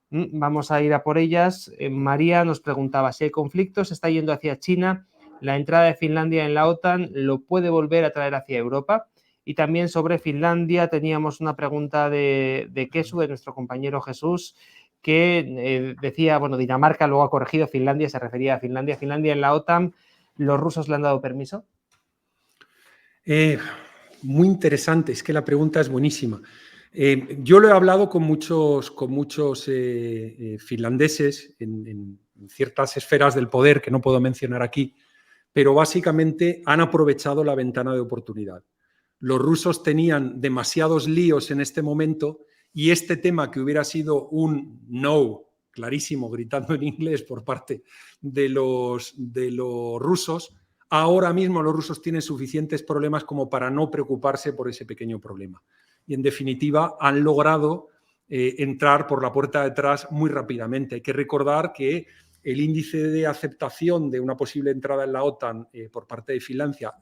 Vamos a ir a por ellas. María nos preguntaba si el conflicto se está yendo hacia China, la entrada de Finlandia en la OTAN lo puede volver a traer hacia Europa. Y también sobre Finlandia teníamos una pregunta de Kesu, de nuestro compañero Jesús, que decía, bueno, Dinamarca luego ha corregido, Finlandia se refería a Finlandia. Finlandia en la OTAN, ¿los rusos le han dado permiso? Muy interesante, es que la pregunta es buenísima. Yo lo he hablado con muchos finlandeses en ciertas esferas del poder que no puedo mencionar aquí, pero básicamente han aprovechado la ventana de oportunidad. Los rusos tenían demasiados líos en este momento y este tema, que hubiera sido un no clarísimo, gritando en inglés por parte de los rusos, ahora mismo los rusos tienen suficientes problemas como para no preocuparse por ese pequeño problema. Y en definitiva han logrado entrar por la puerta de atrás muy rápidamente. Hay que recordar que el índice de aceptación de una posible entrada en la OTAN por parte de Finlandia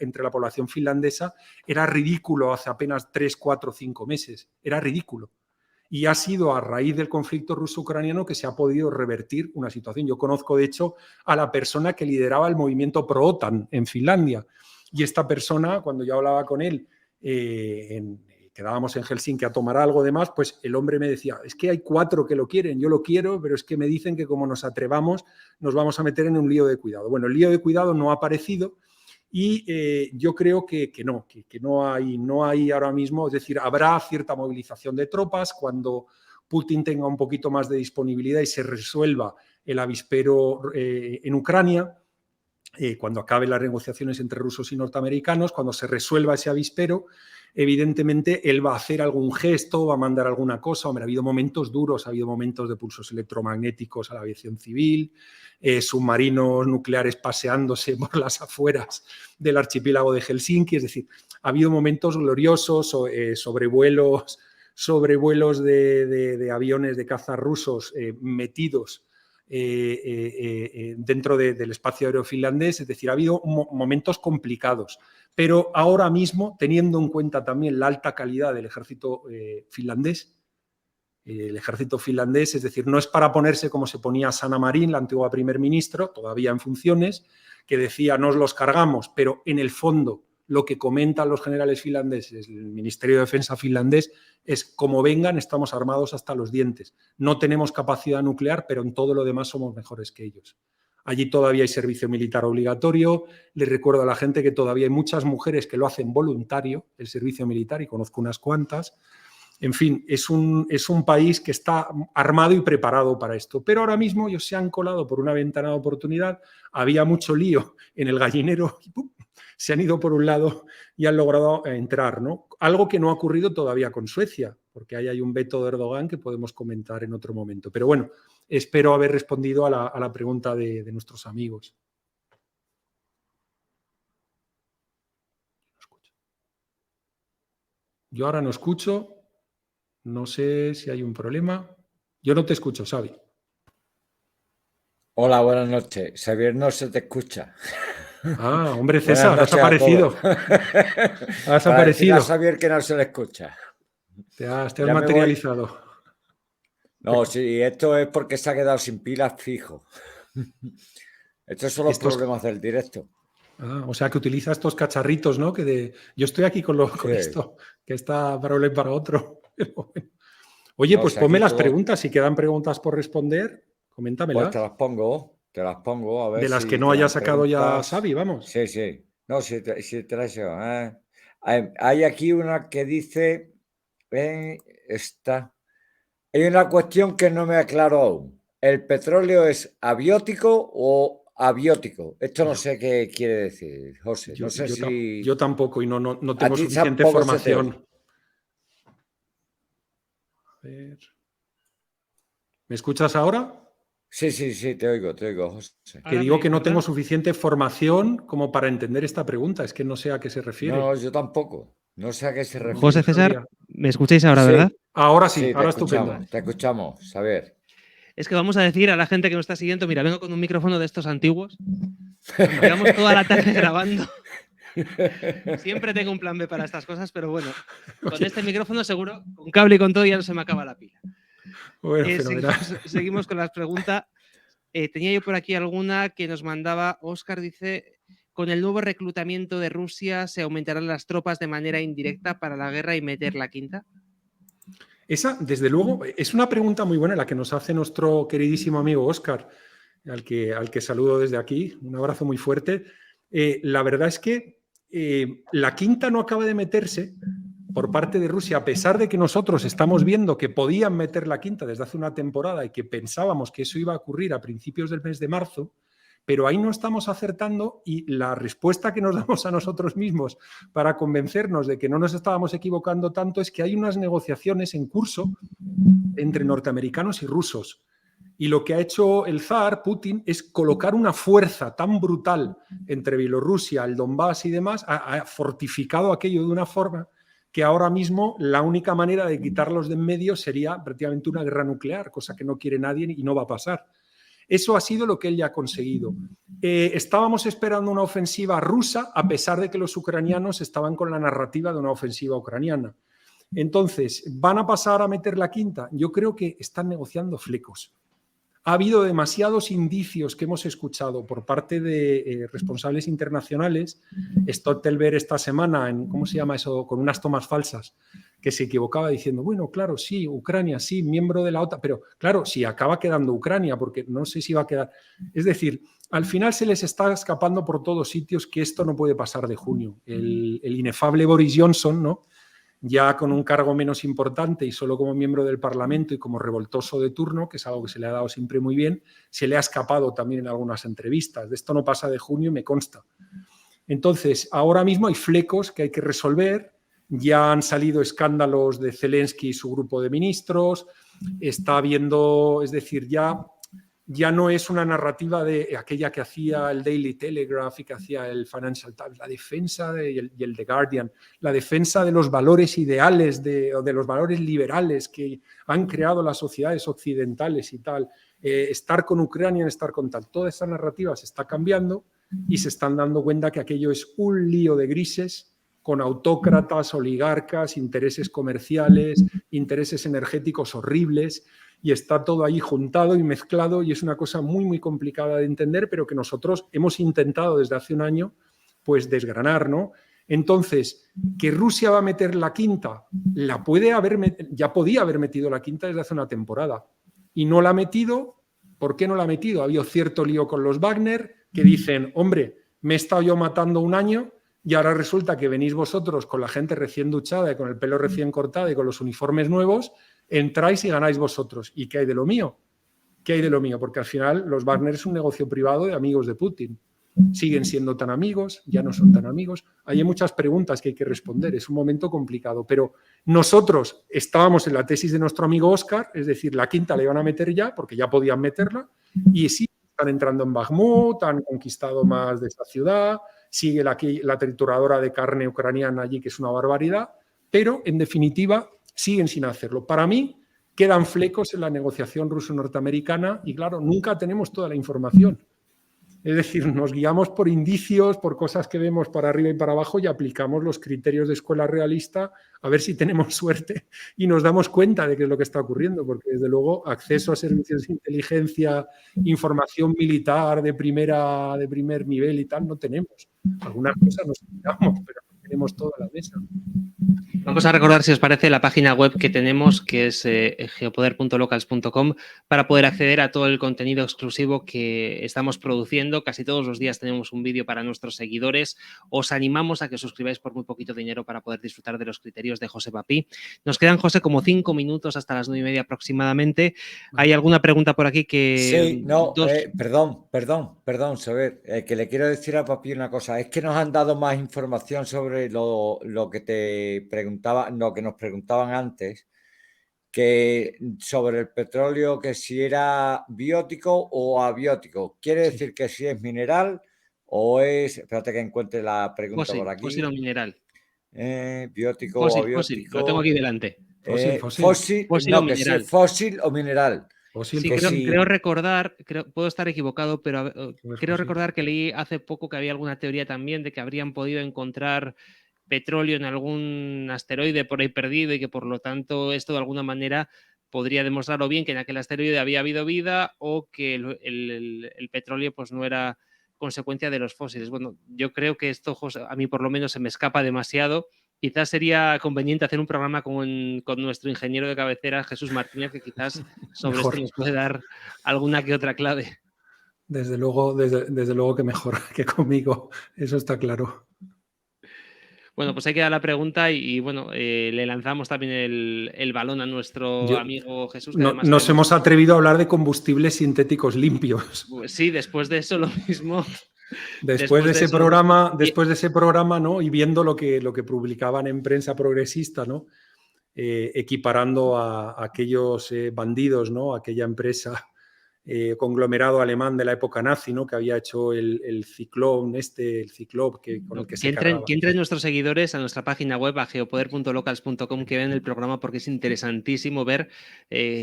entre la población finlandesa era ridículo hace apenas 3, 4, 5 meses. Era ridículo. Y ha sido a raíz del conflicto ruso-ucraniano que se ha podido revertir una situación. Yo conozco, de hecho, a la persona que lideraba el movimiento pro-OTAN en Finlandia. Y esta persona, cuando yo hablaba con él, quedábamos en Helsinki a tomar algo de más, pues el hombre me decía, es que hay 4 que lo quieren, yo lo quiero, pero es que me dicen que como nos atrevamos nos vamos a meter en un lío de cuidado. Bueno, el lío de cuidado no ha aparecido y yo creo que no hay ahora mismo, es decir, habrá cierta movilización de tropas cuando Putin tenga un poquito más de disponibilidad y se resuelva el avispero en Ucrania, cuando acaben las negociaciones entre rusos y norteamericanos, cuando se resuelva ese avispero, evidentemente él va a hacer algún gesto, va a mandar alguna cosa. Hombre, ha habido momentos duros, ha habido momentos de pulsos electromagnéticos a la aviación civil, submarinos nucleares paseándose por las afueras del archipiélago de Helsinki, es decir, ha habido momentos gloriosos, sobrevuelos de aviones de caza rusos metidos dentro del espacio aéreo finlandés, es decir, ha habido momentos complicados, pero ahora mismo, teniendo en cuenta también la alta calidad del ejército finlandés, es decir, no es para ponerse como se ponía Sanna Marin, la antigua primer ministro, todavía en funciones, que decía nos los cargamos, pero en el fondo lo que comentan los generales finlandeses, el Ministerio de Defensa finlandés, es como vengan, estamos armados hasta los dientes. No tenemos capacidad nuclear, pero en todo lo demás somos mejores que ellos. Allí todavía hay servicio militar obligatorio. Les recuerdo a la gente que todavía hay muchas mujeres que lo hacen voluntario, el servicio militar, y conozco unas cuantas. En fin, es un país que está armado y preparado para esto. Pero ahora mismo ellos se han colado por una ventana de oportunidad. Había mucho lío en el gallinero y ¡pum!, se han ido por un lado y han logrado entrar, ¿no? Algo que no ha ocurrido todavía con Suecia, porque ahí hay un veto de Erdogan que podemos comentar en otro momento. Pero bueno, espero haber respondido a la pregunta de nuestros amigos. Yo ahora no escucho. No sé si hay un problema. Yo no te escucho, Xavi. Hola, buenas noches. Xavier, no se te escucha. Ah, hombre, Buenas César, has noches a aparecido. todos. Has Para decirle a aparecido. Xavier que no se le escucha. Te has Ya me voy. materializado. No, sí, esto es porque se ha quedado sin pilas fijo. Estos son los problemas del directo. Ah, o sea, que utiliza estos cacharritos, ¿no? Yo estoy aquí con Sí. esto, que está para uno y para otro. Oye, No, pues si ponme aquí las todo- preguntas. Si quedan preguntas por responder, coméntamelas. Pues te las pongo, a ver De las si que no te haya dan sacado ya preguntas. Xavi, vamos. Sí, sí. No, si te las llevo, Hay aquí una que dice, esta. Hay una cuestión que no me aclaro aún. ¿El petróleo es abiótico o abiótico? Esto no sé qué quiere decir, José. No sé si Yo tampoco y no a tengo ti suficiente tampoco se te oye. formación. A ver. ¿Me escuchas ahora? Sí, te oigo, José. Que Ahora digo me que no oís, tengo ¿verdad? suficiente formación como para entender esta pregunta. Es que no sé a qué se refiere. No, yo tampoco. No sé a qué se refiere. José César, ¿me escucháis ahora, verdad? Ahora sí, Sí, ahora estupendo. te escuchamos. A ver. Es que vamos a decir a la gente que nos está siguiendo, mira, vengo con un micrófono de estos antiguos. Llevamos toda la tarde grabando. Siempre tengo un plan B para estas cosas, pero bueno, con este micrófono seguro, con cable y con todo, ya no se me acaba la pila. Bueno, fenomenal. Seguimos con las preguntas. Tenía yo por aquí alguna que nos mandaba Óscar, dice, con el nuevo reclutamiento de Rusia, ¿se aumentarán las tropas de manera indirecta para la guerra y meter la quinta? Esa, desde luego, es una pregunta muy buena la que nos hace nuestro queridísimo amigo Óscar, al que saludo desde aquí. Un abrazo muy fuerte. La verdad es que la quinta no acaba de meterse por parte de Rusia, a pesar de que nosotros estamos viendo que podían meter la quinta desde hace una temporada y que pensábamos que eso iba a ocurrir a principios del mes de marzo, pero ahí no estamos acertando y la respuesta que nos damos a nosotros mismos para convencernos de que no nos estábamos equivocando tanto es que hay unas negociaciones en curso entre norteamericanos y rusos. Y lo que ha hecho el zar, Putin, es colocar una fuerza tan brutal entre Bielorrusia, el Donbass y demás, ha fortificado aquello de una forma que ahora mismo la única manera de quitarlos de en medio sería prácticamente una guerra nuclear, cosa que no quiere nadie y no va a pasar. Eso ha sido lo que él ya ha conseguido. Estábamos esperando una ofensiva rusa, a pesar de que los ucranianos estaban con la narrativa de una ofensiva ucraniana. Entonces, ¿van a pasar a meter la quinta? Yo creo que están negociando flecos. Ha habido demasiados indicios que hemos escuchado por parte de responsables internacionales. Stoltenberg esta semana, ¿cómo se llama eso? Con unas tomas falsas, que se equivocaba diciendo, bueno, claro, sí, Ucrania, sí, miembro de la OTAN, pero claro, si acaba quedando Ucrania, porque no sé si va a quedar. Es decir, al final se les está escapando por todos sitios que esto no puede pasar de junio. El inefable Boris Johnson, ¿no?, ya con un cargo menos importante y solo como miembro del Parlamento y como revoltoso de turno, que es algo que se le ha dado siempre muy bien, se le ha escapado también en algunas entrevistas. De esto no pasa de junio y me consta. Entonces, ahora mismo hay flecos que hay que resolver. Ya han salido escándalos de Zelensky y su grupo de ministros. Está habiendo, es decir, ya no es una narrativa de aquella que hacía el Daily Telegraph y que hacía el Financial Times, la defensa y el The Guardian, la defensa de los valores ideales o de los valores liberales que han creado las sociedades occidentales y tal. Estar con Ucrania, estar con tal. Toda esa narrativa se está cambiando y se están dando cuenta que aquello es un lío de grises con autócratas, oligarcas, intereses comerciales, intereses energéticos horribles. Y está todo ahí juntado y mezclado y es una cosa muy, muy complicada de entender, pero que nosotros hemos intentado desde hace un año pues desgranar, ¿no? Entonces, que Rusia va a meter la quinta, ya podía haber metido la quinta desde hace una temporada y no la ha metido. ¿Por qué no la ha metido? Ha habido cierto lío con los Wagner que dicen, hombre, me he estado yo matando un año y ahora resulta que venís vosotros con la gente recién duchada y con el pelo recién cortado y con los uniformes nuevos, entráis y ganáis vosotros. ¿Y qué hay de lo mío? ¿Qué hay de lo mío? Porque al final los Wagner es un negocio privado de amigos de Putin. ¿Siguen siendo tan amigos? ¿Ya no son tan amigos? Hay muchas preguntas que hay que responder. Es un momento complicado. Pero nosotros estábamos en la tesis de nuestro amigo Óscar, es decir, la quinta la iban a meter ya, porque ya podían meterla, y sí, están entrando en Bakhmut, han conquistado más de esa ciudad, sigue la trituradora de carne ucraniana allí, que es una barbaridad, pero en definitiva siguen sin hacerlo. Para mí, quedan flecos en la negociación ruso-norteamericana y, claro, nunca tenemos toda la información. Es decir, nos guiamos por indicios, por cosas que vemos para arriba y para abajo y aplicamos los criterios de escuela realista a ver si tenemos suerte y nos damos cuenta de qué es lo que está ocurriendo, porque desde luego acceso a servicios de inteligencia, información militar de primer nivel y tal, no tenemos. Algunas cosas nos enteramos, pero no tenemos toda la mesa. Vamos a recordar, si os parece, la página web que tenemos, que es geopoder.locals.com, para poder acceder a todo el contenido exclusivo que estamos produciendo. Casi todos los días tenemos un vídeo para nuestros seguidores. Os animamos a que os suscribáis por muy poquito dinero para poder disfrutar de los criterios de José Papí. Nos quedan, José, como 5 minutos hasta las 9:30 aproximadamente. ¿Hay alguna pregunta por aquí que...? Sí, no, perdón, Saber, que le quiero decir a Papí una cosa. Es que nos han dado más información sobre lo que te preguntaba, lo que nos preguntaban antes, que sobre el petróleo, que si era biótico o abiótico. Quiere decir que si es mineral o es... Espérate que encuentre la pregunta por aquí. Fósil o mineral. Biótico o abiótico. Fósil, lo tengo aquí delante. Fósil o mineral. Fósil o mineral. Sí, creo recordar, puedo estar equivocado, pero creo recordar que leí hace poco que había alguna teoría también de que habrían podido encontrar petróleo en algún asteroide por ahí perdido y que por lo tanto esto de alguna manera podría demostrar o bien que en aquel asteroide había habido vida o que el petróleo pues no era consecuencia de los fósiles. Bueno, yo creo que esto, José, a mí por lo menos se me escapa demasiado. Quizás sería conveniente hacer un programa con nuestro ingeniero de cabecera, Jesús Martínez, que quizás sobre esto nos puede dar alguna que otra clave. Desde luego que mejor que conmigo, eso está claro. Bueno, pues ahí queda la pregunta y bueno, le lanzamos también el balón a nuestro amigo Jesús. Que nos hemos atrevido a hablar de combustibles sintéticos limpios. Pues sí, después de eso lo mismo... Después de ese programa, ¿no? Y viendo lo que publicaban en prensa progresista, ¿no? Equiparando a aquellos bandidos, ¿no? Aquella empresa conglomerado alemán de la época nazi, ¿no? Que había hecho el ciclón, el ciclop con el que se cargaba. Que entren nuestros seguidores a nuestra página web, a geopoder.locals.com, que vean el programa porque es interesantísimo ver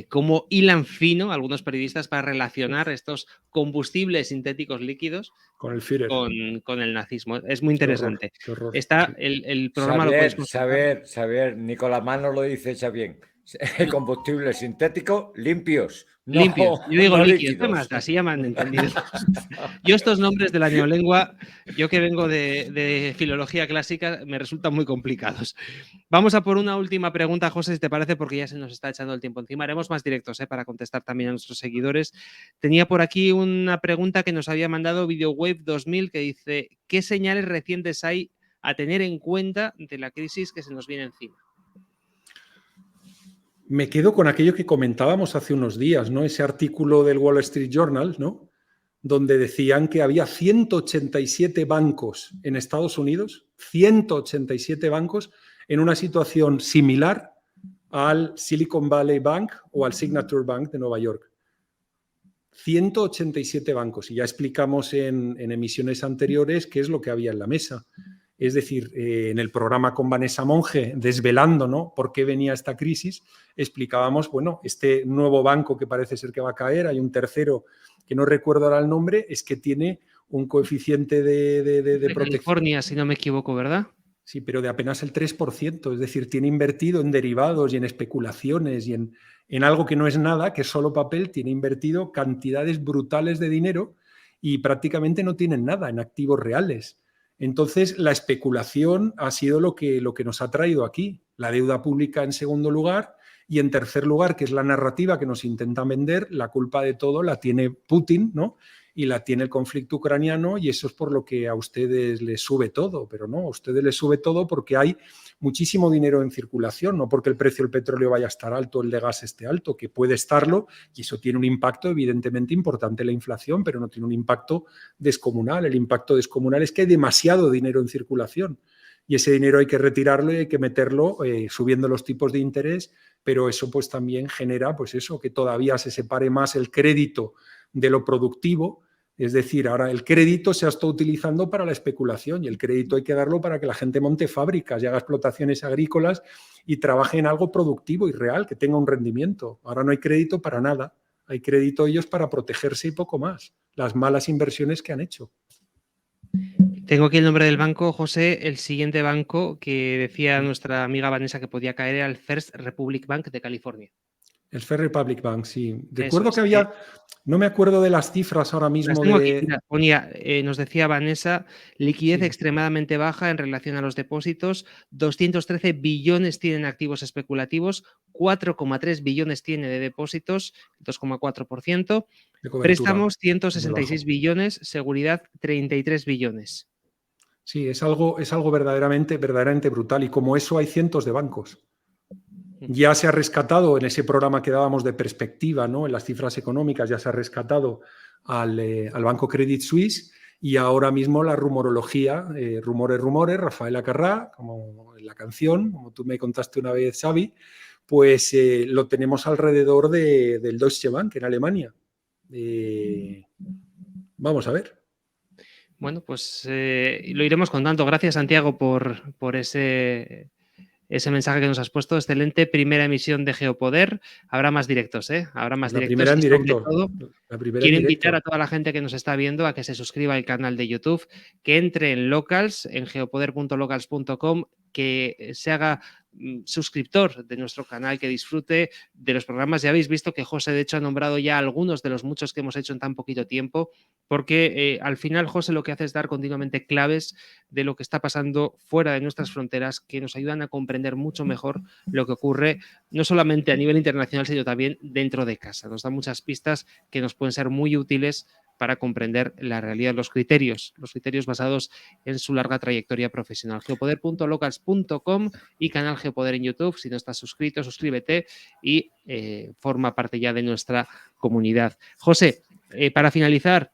cómo hilan fino algunos periodistas para relacionar estos combustibles sintéticos líquidos con el Führer. Con el nazismo. Es muy interesante. Qué horror. Está el programa... Saber, Nicolás Mano lo dice, echa bien. Combustibles sintéticos limpios. Limpios. Yo digo líquidos. Así ya me han entendido. Yo estos nombres de la neolengua, yo que vengo de filología clásica, me resultan muy complicados. Vamos a por una última pregunta, José, si te parece, porque ya se nos está echando el tiempo encima. Haremos más directos para contestar también a nuestros seguidores. Tenía por aquí una pregunta que nos había mandado VideoWave 2000 que dice: ¿qué señales recientes hay a tener en cuenta de la crisis que se nos viene encima? Me quedo con aquello que comentábamos hace unos días, ¿no? Ese artículo del Wall Street Journal, ¿no? Donde decían que había 187 bancos en Estados Unidos, 187 bancos en una situación similar al Silicon Valley Bank o al Signature Bank de Nueva York. 187 bancos. Y ya explicamos en emisiones anteriores qué es lo que había en la mesa. Es decir, en el programa con Vanessa Monge, desvelando, ¿no?, por qué venía esta crisis, explicábamos, bueno, este nuevo banco que parece ser que va a caer, hay un tercero que no recuerdo ahora el nombre, es que tiene un coeficiente de protección. California, si no me equivoco, ¿verdad? Sí, pero de apenas el 3%, es decir, tiene invertido en derivados y en especulaciones y en algo que no es nada, que es solo papel, tiene invertido cantidades brutales de dinero y prácticamente no tienen nada en activos reales. Entonces, la especulación ha sido lo que nos ha traído aquí. La deuda pública en segundo lugar y en tercer lugar, que es la narrativa que nos intentan vender, la culpa de todo la tiene Putin, ¿no? Y la tiene el conflicto ucraniano y eso es por lo que a ustedes les sube todo. Pero no, a ustedes les sube todo porque hay muchísimo dinero en circulación, no porque el precio del petróleo vaya a estar alto, el de gas esté alto, que puede estarlo y eso tiene un impacto evidentemente importante en la inflación, pero no tiene un impacto descomunal. El impacto descomunal es que hay demasiado dinero en circulación y ese dinero hay que retirarlo y hay que meterlo subiendo los tipos de interés, pero eso pues también genera pues eso, que todavía se separe más el crédito de lo productivo, Es decir, ahora el crédito se ha estado utilizando para la especulación y el crédito hay que darlo para que la gente monte fábricas y haga explotaciones agrícolas y trabaje en algo productivo y real, que tenga un rendimiento. Ahora no hay crédito para nada. Hay crédito ellos para protegerse y poco más. Las malas inversiones que han hecho. Tengo aquí el nombre del banco, José. El siguiente banco que decía nuestra amiga Vanessa que podía caer era el First Republic Bank de California. El First Republic Bank, sí. Recuerdo Eso que es, había, no me acuerdo de las cifras ahora las mismo tengo aquí, de... mira, ponía, nos decía Vanessa, liquidez Sí. extremadamente baja en relación a los depósitos, 213 billones tienen activos especulativos, 4,3 billones tiene de depósitos, 2,4%, de cobertura, préstamos muy 166 bajo. billones, seguridad 33 billones. Sí, es algo verdaderamente brutal y como eso hay cientos de bancos. Ya se ha rescatado en ese programa que dábamos de perspectiva, ¿no? En las cifras económicas ya se ha rescatado al banco Credit Suisse y ahora mismo la rumorología, rumores, Rafael Acarrá, como en la canción, como tú me contaste una vez, Xavi, pues lo tenemos alrededor del Deutsche Bank en Alemania. Vamos a ver. Bueno, pues lo iremos contando. Gracias, Santiago, por ese mensaje que nos has puesto. Excelente primera emisión de Geopoder. Habrá más directos, ¿eh? Habrá más La directos. primera en Y sobre directo. todo, La primera quiero en invitar directo. a toda la gente que nos está viendo a que se suscriba al canal de YouTube, que entre en Locals, en geopoder.locals.com, que se haga suscriptor de nuestro canal, que disfrute de los programas. Ya habéis visto que José, de hecho, ha nombrado ya algunos de los muchos que hemos hecho en tan poquito tiempo, porque al final José lo que hace es dar continuamente claves de lo que está pasando fuera de nuestras fronteras, que nos ayudan a comprender mucho mejor lo que ocurre, no solamente a nivel internacional, sino también dentro de casa. Nos da muchas pistas que nos pueden ser muy útiles para comprender la realidad, los criterios basados en su larga trayectoria profesional. Geopoder.locals.com y canal Geopoder en YouTube. Si no estás suscrito, suscríbete y forma parte ya de nuestra comunidad. José, para finalizar,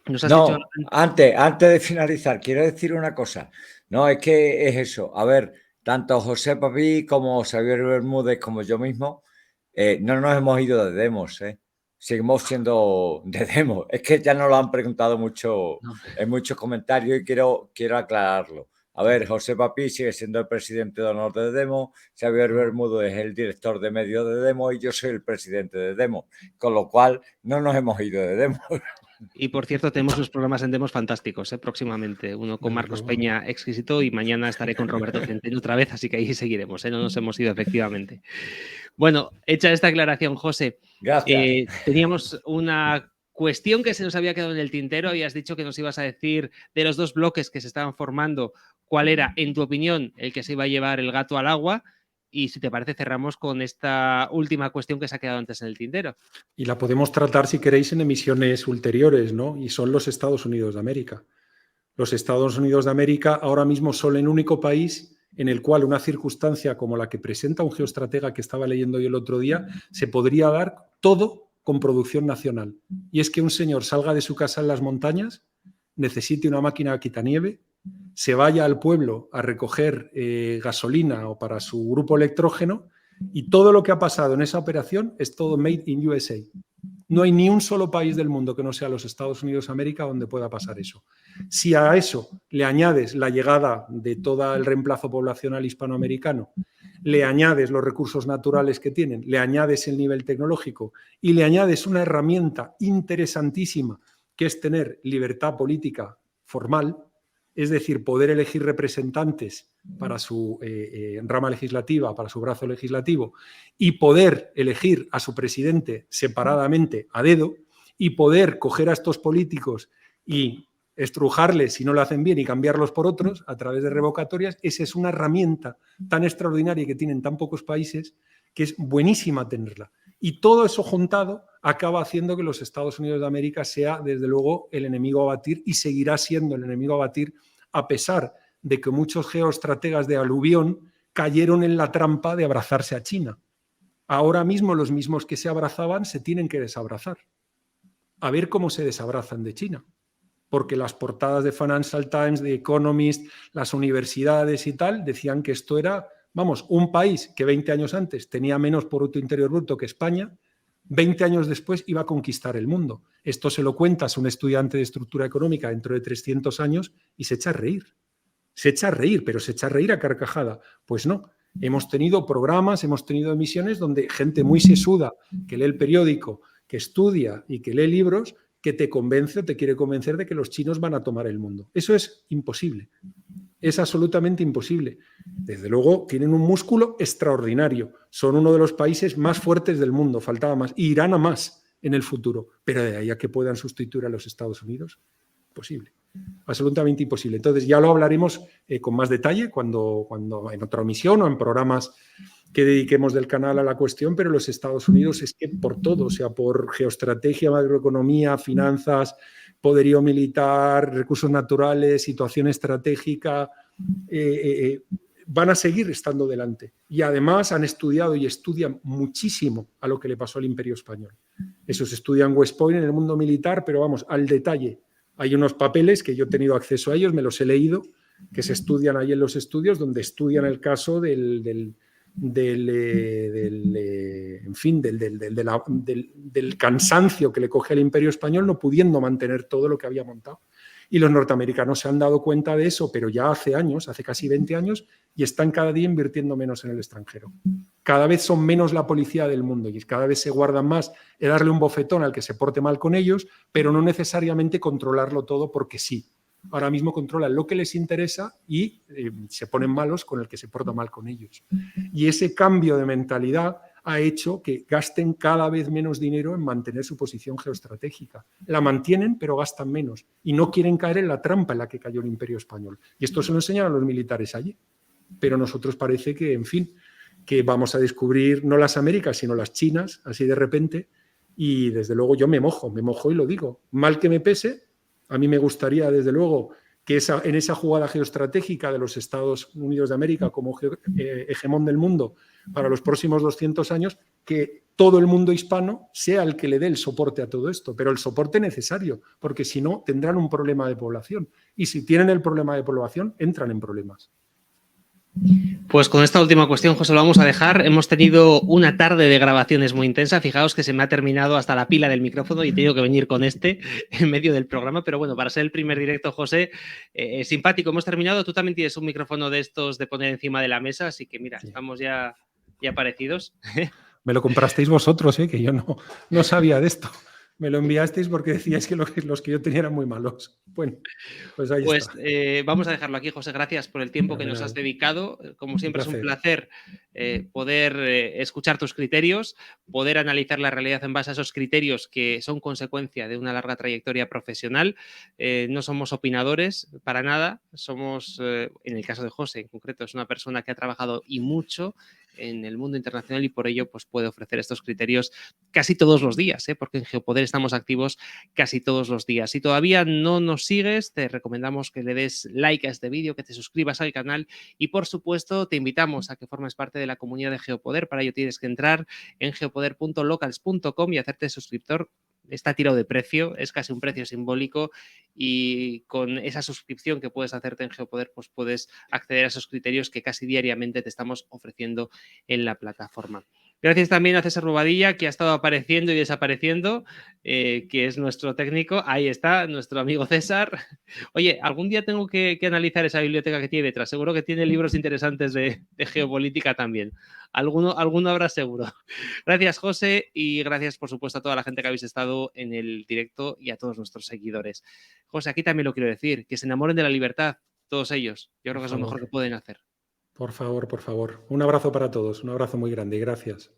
nos has dicho... Antes de finalizar, quiero decir una cosa. No, es que es eso. A ver, tanto José Papi como Xavier Bermúdez como yo mismo no nos hemos ido de demos, ¿eh? Seguimos siendo de demos. Es que ya nos lo han preguntado mucho en muchos comentarios y quiero aclararlo. A ver, José Papi sigue siendo el presidente de honor de Demo, Xavier Bermúdez es el director de medios de Demo y yo soy el presidente de Demo, con lo cual no nos hemos ido de Demo. Y por cierto, tenemos unos programas en demos fantásticos próximamente. Uno con Marcos Peña, exquisito, y mañana estaré con Roberto Centeno otra vez, así que ahí seguiremos, no nos hemos ido efectivamente. Bueno, hecha esta aclaración, José, gracias. Teníamos una cuestión que se nos había quedado en el tintero. Habías dicho que nos ibas a decir de los dos bloques que se estaban formando, cuál era, en tu opinión, el que se iba a llevar el gato al agua. Y si te parece, cerramos con esta última cuestión que se ha quedado antes en el tintero. Y la podemos tratar, si queréis, en emisiones ulteriores, ¿no? Y son los Estados Unidos de América. Los Estados Unidos de América ahora mismo son el único país en el cual una circunstancia como la que presenta un geoestratega que estaba leyendo yo el otro día, se podría dar todo con producción nacional. Y es que un señor salga de su casa en las montañas, necesite una máquina quitanieve, se vaya al pueblo a recoger gasolina o para su grupo electrógeno y todo lo que ha pasado en esa operación es todo made in USA. No hay ni un solo país del mundo que no sea los Estados Unidos de América donde pueda pasar eso. Si a eso le añades la llegada de todo el reemplazo poblacional hispanoamericano, le añades los recursos naturales que tienen, le añades el nivel tecnológico y le añades una herramienta interesantísima que es tener libertad política formal, es decir, poder elegir representantes para su rama legislativa, para su brazo legislativo, y poder elegir a su presidente separadamente a dedo, y poder coger a estos políticos y estrujarles si no lo hacen bien y cambiarlos por otros a través de revocatorias, esa es una herramienta tan extraordinaria que tienen tan pocos países que es buenísima tenerla. Y todo eso juntado acaba haciendo que los Estados Unidos de América sea, desde luego, el enemigo a batir y seguirá siendo el enemigo a batir a pesar de que muchos geoestrategas de aluvión cayeron en la trampa de abrazarse a China. Ahora mismo los mismos que se abrazaban se tienen que desabrazar. A ver cómo se desabrazan de China. Porque las portadas de Financial Times, de Economist, las universidades y tal, decían que esto era, vamos, un país que 20 años antes tenía menos Producto Interior Bruto que España, 20 años después iba a conquistar el mundo. Esto se lo cuentas a un estudiante de estructura económica dentro de 300 años y se echa a reír. Se echa a reír, pero se echa a reír a carcajada. Pues no. Hemos tenido programas, hemos tenido emisiones donde gente muy sesuda que lee el periódico, que estudia y que lee libros, que te convence o te quiere convencer de que los chinos van a tomar el mundo. Eso es imposible. Es absolutamente imposible. Desde luego, tienen un músculo extraordinario. Son uno de los países más fuertes del mundo. Faltaba más. Y irán a más en el futuro. Pero de ahí a que puedan sustituir a los Estados Unidos, imposible. Absolutamente imposible. Entonces ya lo hablaremos con más detalle cuando en otra omisión o en programas que dediquemos del canal a la cuestión, pero los Estados Unidos es que por todo, o sea, por geoestrategia, macroeconomía, finanzas, poderío militar, recursos naturales, situación estratégica, van a seguir estando delante. Y además han estudiado y estudian muchísimo a lo que le pasó al Imperio Español. Eso se estudia en West Point, en el mundo militar, pero vamos, al detalle. Hay unos papeles que yo he tenido acceso a ellos, me los he leído, que se estudian ahí en los estudios, donde estudian el caso del cansancio que le coge al Imperio Español no pudiendo mantener todo lo que había montado. Y los norteamericanos se han dado cuenta de eso, pero ya hace años, hace casi 20 años, y están cada día invirtiendo menos en el extranjero. Cada vez son menos la policía del mundo y cada vez se guardan más de darle un bofetón al que se porte mal con ellos, pero no necesariamente controlarlo todo porque sí. Ahora mismo controlan lo que les interesa y se ponen malos con el que se porta mal con ellos. Y ese cambio de mentalidad ha hecho que gasten cada vez menos dinero en mantener su posición geoestratégica. La mantienen, pero gastan menos. Y no quieren caer en la trampa en la que cayó el Imperio Español. Y esto se lo enseñan a los militares allí. Pero nosotros parece que, en fin, que vamos a descubrir no las Américas, sino las Chinas, así de repente. Y desde luego yo me mojo y lo digo. Mal que me pese, a mí me gustaría, desde luego, que en esa jugada geoestratégica de los Estados Unidos de América como hegemón del mundo para los próximos 200 años, que todo el mundo hispano sea el que le dé el soporte a todo esto, pero el soporte necesario, porque si no tendrán un problema de población. Y si tienen el problema de población, entran en problemas. Pues con esta última cuestión, José, lo vamos a dejar. Hemos tenido una tarde de grabaciones muy intensa. Fijaos que se me ha terminado hasta la pila del micrófono y he tenido que venir con este en medio del programa. Pero bueno, para ser el primer directo, José, simpático. Hemos terminado. Tú también tienes un micrófono de estos de poner encima de la mesa. Así que mira, estamos ya parecidos. Me lo comprasteis vosotros, que yo no sabía de esto. Me lo enviasteis porque decíais que los que yo tenía eran muy malos. Bueno, pues ahí está. Vamos a dejarlo aquí, José. Gracias por el tiempo que nos has dedicado. Como siempre, es un placer poder escuchar tus criterios, poder analizar la realidad en base a esos criterios que son consecuencia de una larga trayectoria profesional. No somos opinadores para nada. Somos, en el caso de José en concreto, es una persona que ha trabajado y mucho en el mundo internacional y por ello pues, puede ofrecer estos criterios casi todos los días, porque en Geopoder estamos activos casi todos los días. Si todavía no nos sigues, te recomendamos que le des like a este vídeo, que te suscribas al canal y por supuesto te invitamos a que formes parte de la comunidad de Geopoder. Para ello tienes que entrar en geopoder.locals.com y hacerte suscriptor. Está tirado de precio, es casi un precio simbólico y con esa suscripción que puedes hacerte en Geopoder, pues puedes acceder a esos criterios que casi diariamente te estamos ofreciendo en la plataforma. Gracias también a César Bobadilla, que ha estado apareciendo y desapareciendo, que es nuestro técnico. Ahí está, nuestro amigo César. Oye, algún día tengo que analizar esa biblioteca que tiene detrás. Seguro que tiene libros interesantes de geopolítica también. Alguno habrá seguro. Gracias, José, y gracias, por supuesto, a toda la gente que habéis estado en el directo y a todos nuestros seguidores. José, aquí también lo quiero decir, que se enamoren de la libertad, todos ellos. Yo creo que es lo mejor que pueden hacer. Por favor, por favor. Un abrazo para todos, un abrazo muy grande y gracias.